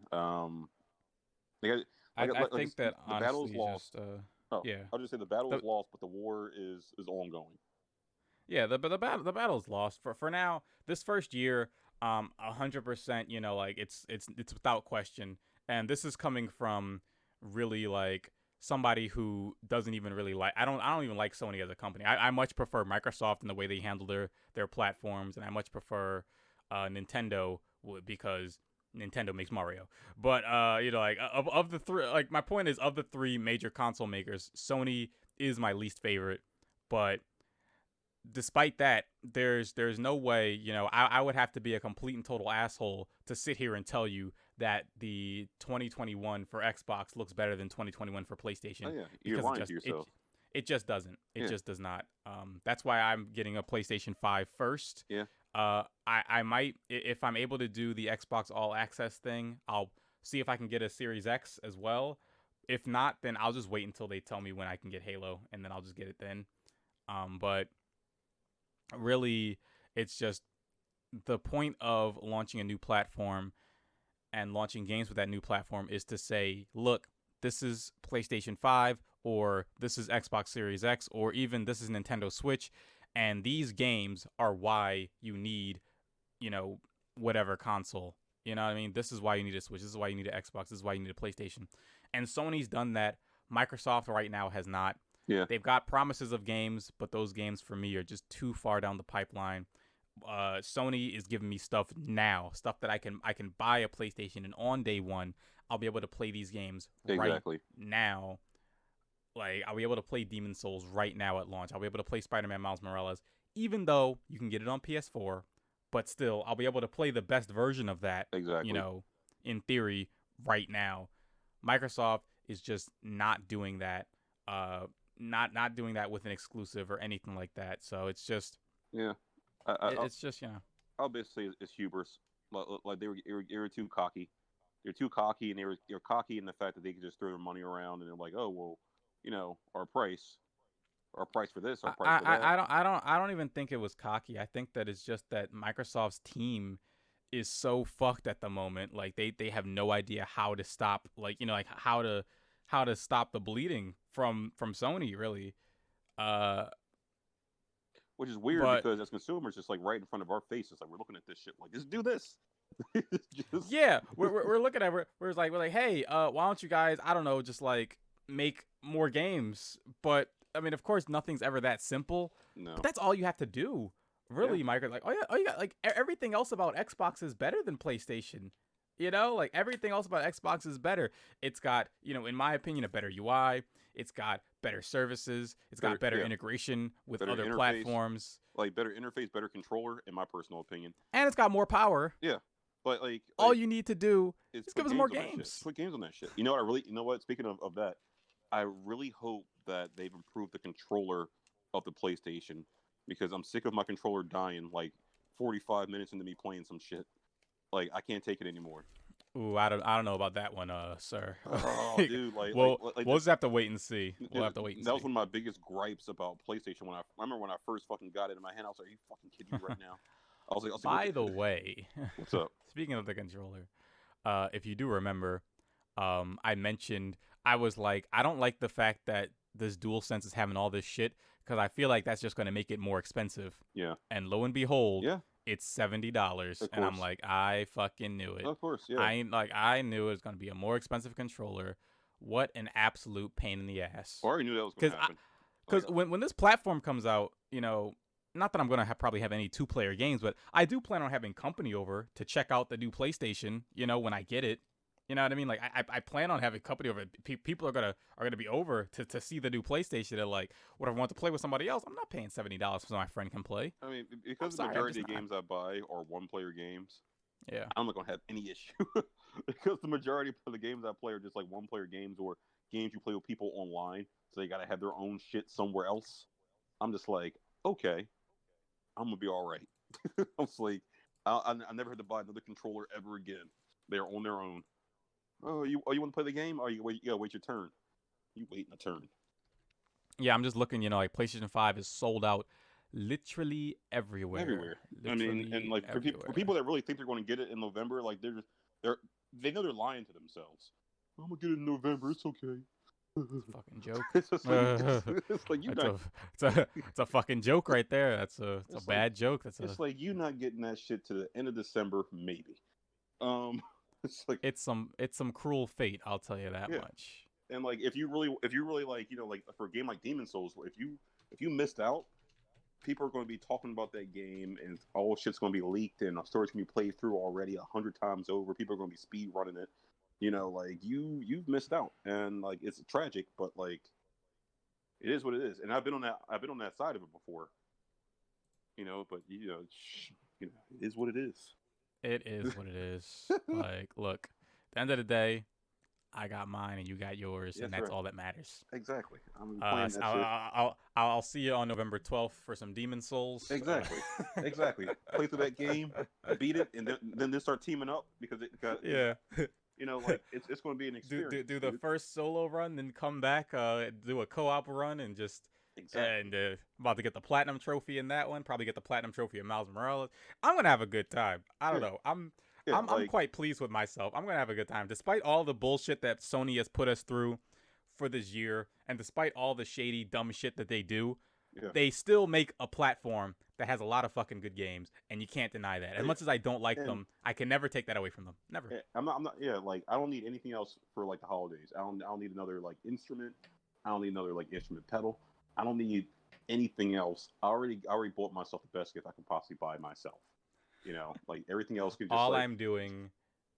They got I like think that the battle is honestly, lost. just Oh, yeah, I'll just say the battle the is lost, but the war is ongoing. yeah, the battle's lost for now. This first year, 100%, like it's without question, and this is coming from really like somebody who doesn't even really like. I don't even like Sony as a company. I much prefer Microsoft and the way they handle their platforms, and I much prefer Nintendo because Nintendo makes Mario. But like of the three, like my point is of the three major console makers, Sony is my least favorite, but despite that, there's no way, I would have to be a complete and total asshole to sit here and tell you that the 2021 for Xbox looks better than 2021 for Oh PlayStation yeah, you're because lying to yourself. it just doesn't. It Yeah, just does not. That's why I'm getting a PlayStation 5 first. yeah. I might, if I'm able to do the Xbox All Access thing, I'll see if I can get a Series X as well. If not, then I'll just wait until they tell me when I can get Halo, and then I'll just get it then. But really, it's just the point of launching a new platform and launching games with that new platform is to say, look, this is PlayStation 5 or this is Xbox Series X or even this is Nintendo Switch, and these games are why you need, you know, whatever console. You know what I mean? This is why you need a Switch. This is why you need an Xbox. This is why you need a PlayStation. And Sony's done that. Microsoft right now has not. Yeah, They've got promises of games, but those games for me are just too far down the pipeline. Sony is giving me stuff now, stuff that I can buy a PlayStation, and on day one I'll be able to play these games right exactly. now. Like, I'll be able to play Demon Souls right now at launch. I'll be able to play Spider-Man Miles Morales, even though you can get it on PS4. But still, I'll be able to play the best version of that, Exactly. in theory, right now. Microsoft is just not doing that. Not doing that with an exclusive or anything like that. So it's just, Yeah. I, it's just I'll basically say it's hubris. Like they were too cocky. They're too cocky, and they're cocky in the fact that they can just throw their money around, and they're like, oh well, our price for this, our price for that. I don't even think it was cocky. I think that it's just that Microsoft's team is so fucked at the moment. Like they have no idea how to stop, like like how to stop the bleeding from Sony, really. Uh, Which is weird but because as consumers, just like right in front of our faces, like we're looking at this shit, like just do this. just yeah, we're looking at we're like, hey, why don't you guys, I don't know, just like make more games? But I mean, of course, nothing's ever that simple. But no. that's all you have to do, Yeah. really, Micro. Like, oh you got like everything else about Xbox is better than PlayStation. Like everything else about Xbox is better. It's got, in my opinion, a better UI. It's got better services. It's Better, got better yeah, integration with better other interface, platforms, like better interface, better controller, in my personal opinion. and it's got more power. Yeah, but like All you need to do it's is give put us more games on that shit. games. Put games on that shit. You know what? You know what? Speaking of that, I really hope that they've improved the controller of the PlayStation because I'm sick of my controller dying like 45 minutes into me playing some shit. Like I can't take it anymore. Ooh, I don't know about that one, sir. Oh, dude, We'll just have to wait and see. We'll dude, have to wait and that see. was one of my biggest gripes about PlayStation when I remember when I first fucking got it in my hand. I was like, "Are you fucking kidding me right now?" I was like, By the way, "What's up?" speaking of the controller, if you do remember, I mentioned I was like, I don't like the fact that this DualSense is having all this shit because I feel like that's just going to make it more expensive. Yeah, And lo and behold, yeah, it's $70, of and I'm course, like, I fucking knew it. of course, yeah. I knew it was going to be a more expensive controller. What an absolute pain in the ass. I already knew that was going Because to happen. Like, because when this platform comes out, not that I'm gonna probably have any 2-player games, but I do plan on having company over to check out the new PlayStation. When I get it, you know what I mean. Like I plan on having company over. People are gonna be over to see the new PlayStation. And like, what if I want to play with somebody else? I'm not paying $70 so my friend can play. I mean, I'm because the sorry, I'm majority just of not. games I buy are one-player games, Yeah. I'm not going to have any issue because the majority of the games I play are just like one-player games or games you play with people online, so they got to have their own shit somewhere else. I'm just like, okay, I'm gonna be all right. I was like, I never had to buy another controller ever again. They're on their own. You want to play the game? Oh, you gotta wait your turn. You waiting a turn. Yeah, I'm just looking. Like PlayStation 5 is sold out literally everywhere. Everywhere. I mean, and Literally like everywhere. for people that really think they're going to get it in November, like they know they're lying to themselves. I'm gonna get it in November. It's okay. It's a fucking joke. It's just like it's like you It's not. it's a fucking joke right there. It's a It's like bad joke. it's like you not getting that shit to the end of December, maybe. Um, it's like it's some cruel fate. I'll tell you that yeah, much. and like if you really like like for a game like Demon Souls, if you missed out, people are going to be talking about that game, and all shit's going to be leaked, and a story's going to be played through already 100 times over. People are going to be speed running it. Like you've missed out, and like it's tragic, but like it is what it is. And I've been on that side of it before. But it is what it is. It is what it is. Like, look, at the end of the day, I got mine and you got yours, and That's that's right. all that matters. Exactly. I'm playing So that shit. I'll see you on November 12th for some Demon Souls. Exactly. Exactly. Play through that game, beat it, and then they start teaming up because it got Yeah. like it's going to be an experience. Do the first solo run, then come back, do a co-op run, and just Exactly. and about to get the platinum trophy in that one. Probably get the platinum trophy in Miles Morales. I'm gonna have a good time. I don't Yeah. know. I'm Yeah. I'm quite pleased with myself. I'm gonna have a good time, despite all the bullshit that Sony has put us through for this year, and despite all the shady, dumb shit that they do. Yeah. They still make a platform that has a lot of fucking good games, and you can't deny that. As much as I don't like them, I can never take that away from them. Never. I'm not. Yeah. Like I don't need anything else for like the holidays. I don't need another like instrument. I don't need another like instrument pedal. I don't need anything else. I already bought myself the best gift I can possibly buy myself. Like everything else can just All like I'm doing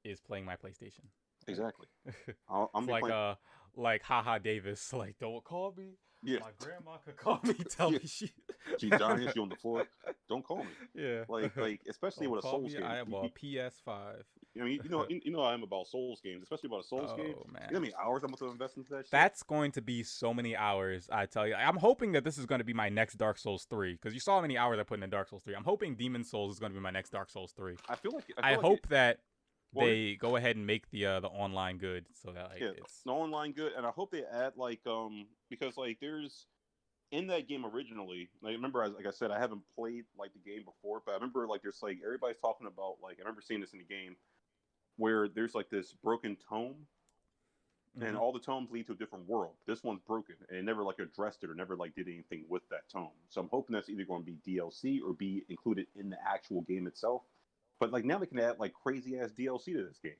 is playing my PlayStation. exactly. It's like like haha Davis, like don't call me. Yeah, My grandma could call me, tell yeah. me she. She dying, she on the floor. Don't call me. Yeah. Like especially Don't with a call Souls me. game. I am a PS5. You know, you know I am about Souls games, especially about a Souls game. Oh You know how man. many hours I'm going to invest into that shit? That's going to be so many hours, I tell you. I'm hoping that this is going to be my next Dark Souls 3 because you saw how many hours I put in Dark Souls 3. I'm hoping Demon Souls is going to be my next Dark Souls 3. I I feel like it. hope that Well, they go ahead and make the online good so that like yeah, it's no online good, and I hope they add like because like there's in that game originally. Like, I remember, like I said, I haven't played like the game before, but I remember like there's like everybody's talking about like I remember seeing this in the game where there's like this broken tome, and mm-hmm. all the tomes lead to a different world. This one's broken, and it never like addressed it or never like did anything with that tome. So I'm hoping that's either going to be DLC or be included in the actual game itself. But like now they can add like crazy ass DLC to this game.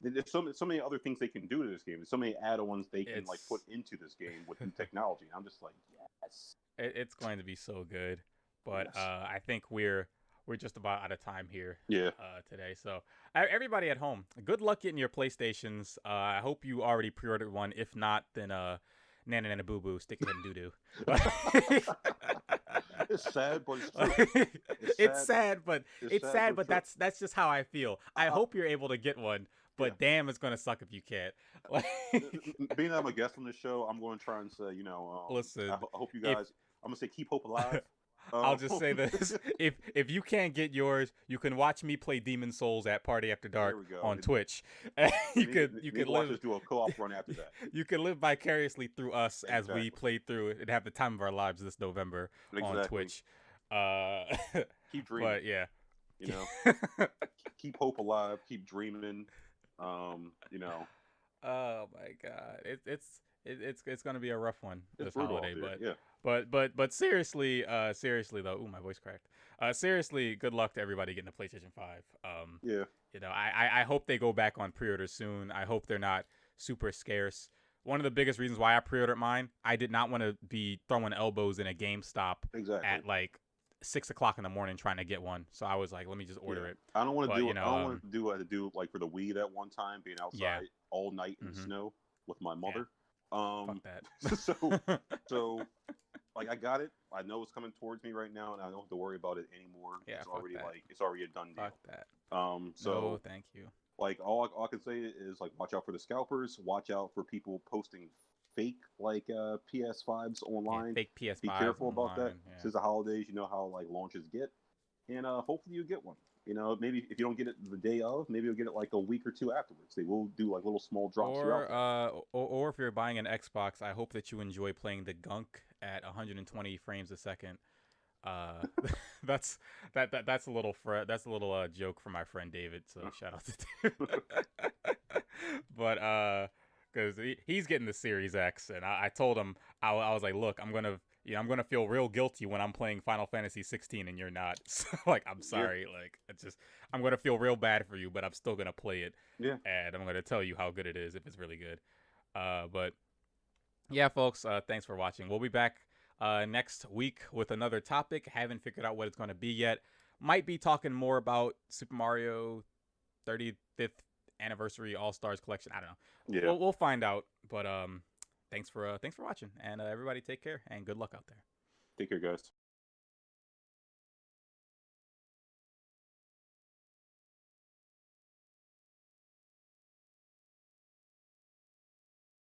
There's so many other things they can do to this game. There's so many add-ons they can like put into this game with new technology. And I'm just like, yes, It's going to be so good. But yes, I think we're just about out of time here yeah. today. So everybody at home, good luck getting your PlayStations. I hope you already pre-ordered one. If not, then Nana Nana Boo Boo, stick your head in doo doo. It's sad, but it's true. It's sad, but It's sad, but true. that's just how I feel. I hope you're able to get one, Yeah. but damn, it's gonna suck if you can't. Being that I'm a guest on this show, I'm going to try and say, Listen, I hope you if guys. I'm gonna say keep hope alive. I'll just say this: if you can't get yours, you can watch me play Demon Souls at Party After There Dark we go. on Twitch. you could watch live us do a co-op run after that. you can live vicariously through us as we Exactly. play through it and have the time of our lives this November on Twitch. Uh, Keep dreaming. but yeah, You know, keep hope alive. Keep dreaming. You know, oh my God, it's gonna be a rough one it's this brutal holiday, out there. Yeah. but seriously, seriously though, ooh, my voice cracked. Seriously, good luck to everybody getting the PlayStation 5. Yeah. You know, I hope they go back on pre-orders soon. I hope they're not super scarce. One of the biggest reasons why I pre-ordered mine, I did not want to be throwing elbows in a GameStop Exactly. at like 6 o'clock in the morning trying to get one. So I was like, let me just order it. I don't want to But, do. you know, I don't want to do what I had to do like for the Wii that one time, being outside all night in the snow with my mother. fuck that. So like I got it. I know it's coming towards me right now, and I don't have to worry about it anymore. Yeah, it's fuck already that. it's already a done deal. Fuck that. So No, thank you. like all I can say is like watch out for the scalpers. Watch out for people posting fake like PS5s online. Yeah, fake PS5 Be careful about that. Yeah. Since the holidays, you know how like launches get, and hopefully you get one. You know, maybe if you don't get it the day of, maybe you'll get it like a week or two afterwards. They will do like little small drops throughout. Or if you're buying an Xbox, I hope that you enjoy playing the gunk at 120 frames a second. That's a little joke for my friend David. So shout out to David. But because he's getting the Series X, and I told him I was like, look, I'm gonna feel real guilty when I'm playing Final Fantasy 16 and you're not. So like, I'm sorry. Yeah. Like, I'm gonna feel real bad for you, but I'm still gonna play it. Yeah. And I'm gonna tell you how good it is if it's really good. But yeah, folks, thanks for watching. We'll be back next week with another topic. Haven't figured out what it's gonna be yet. Might be talking more about Super Mario 35th Anniversary All Stars Collection. I don't know. Yeah. We'll find out. But thanks for watching, and everybody take care and good luck out there. Take care, guys.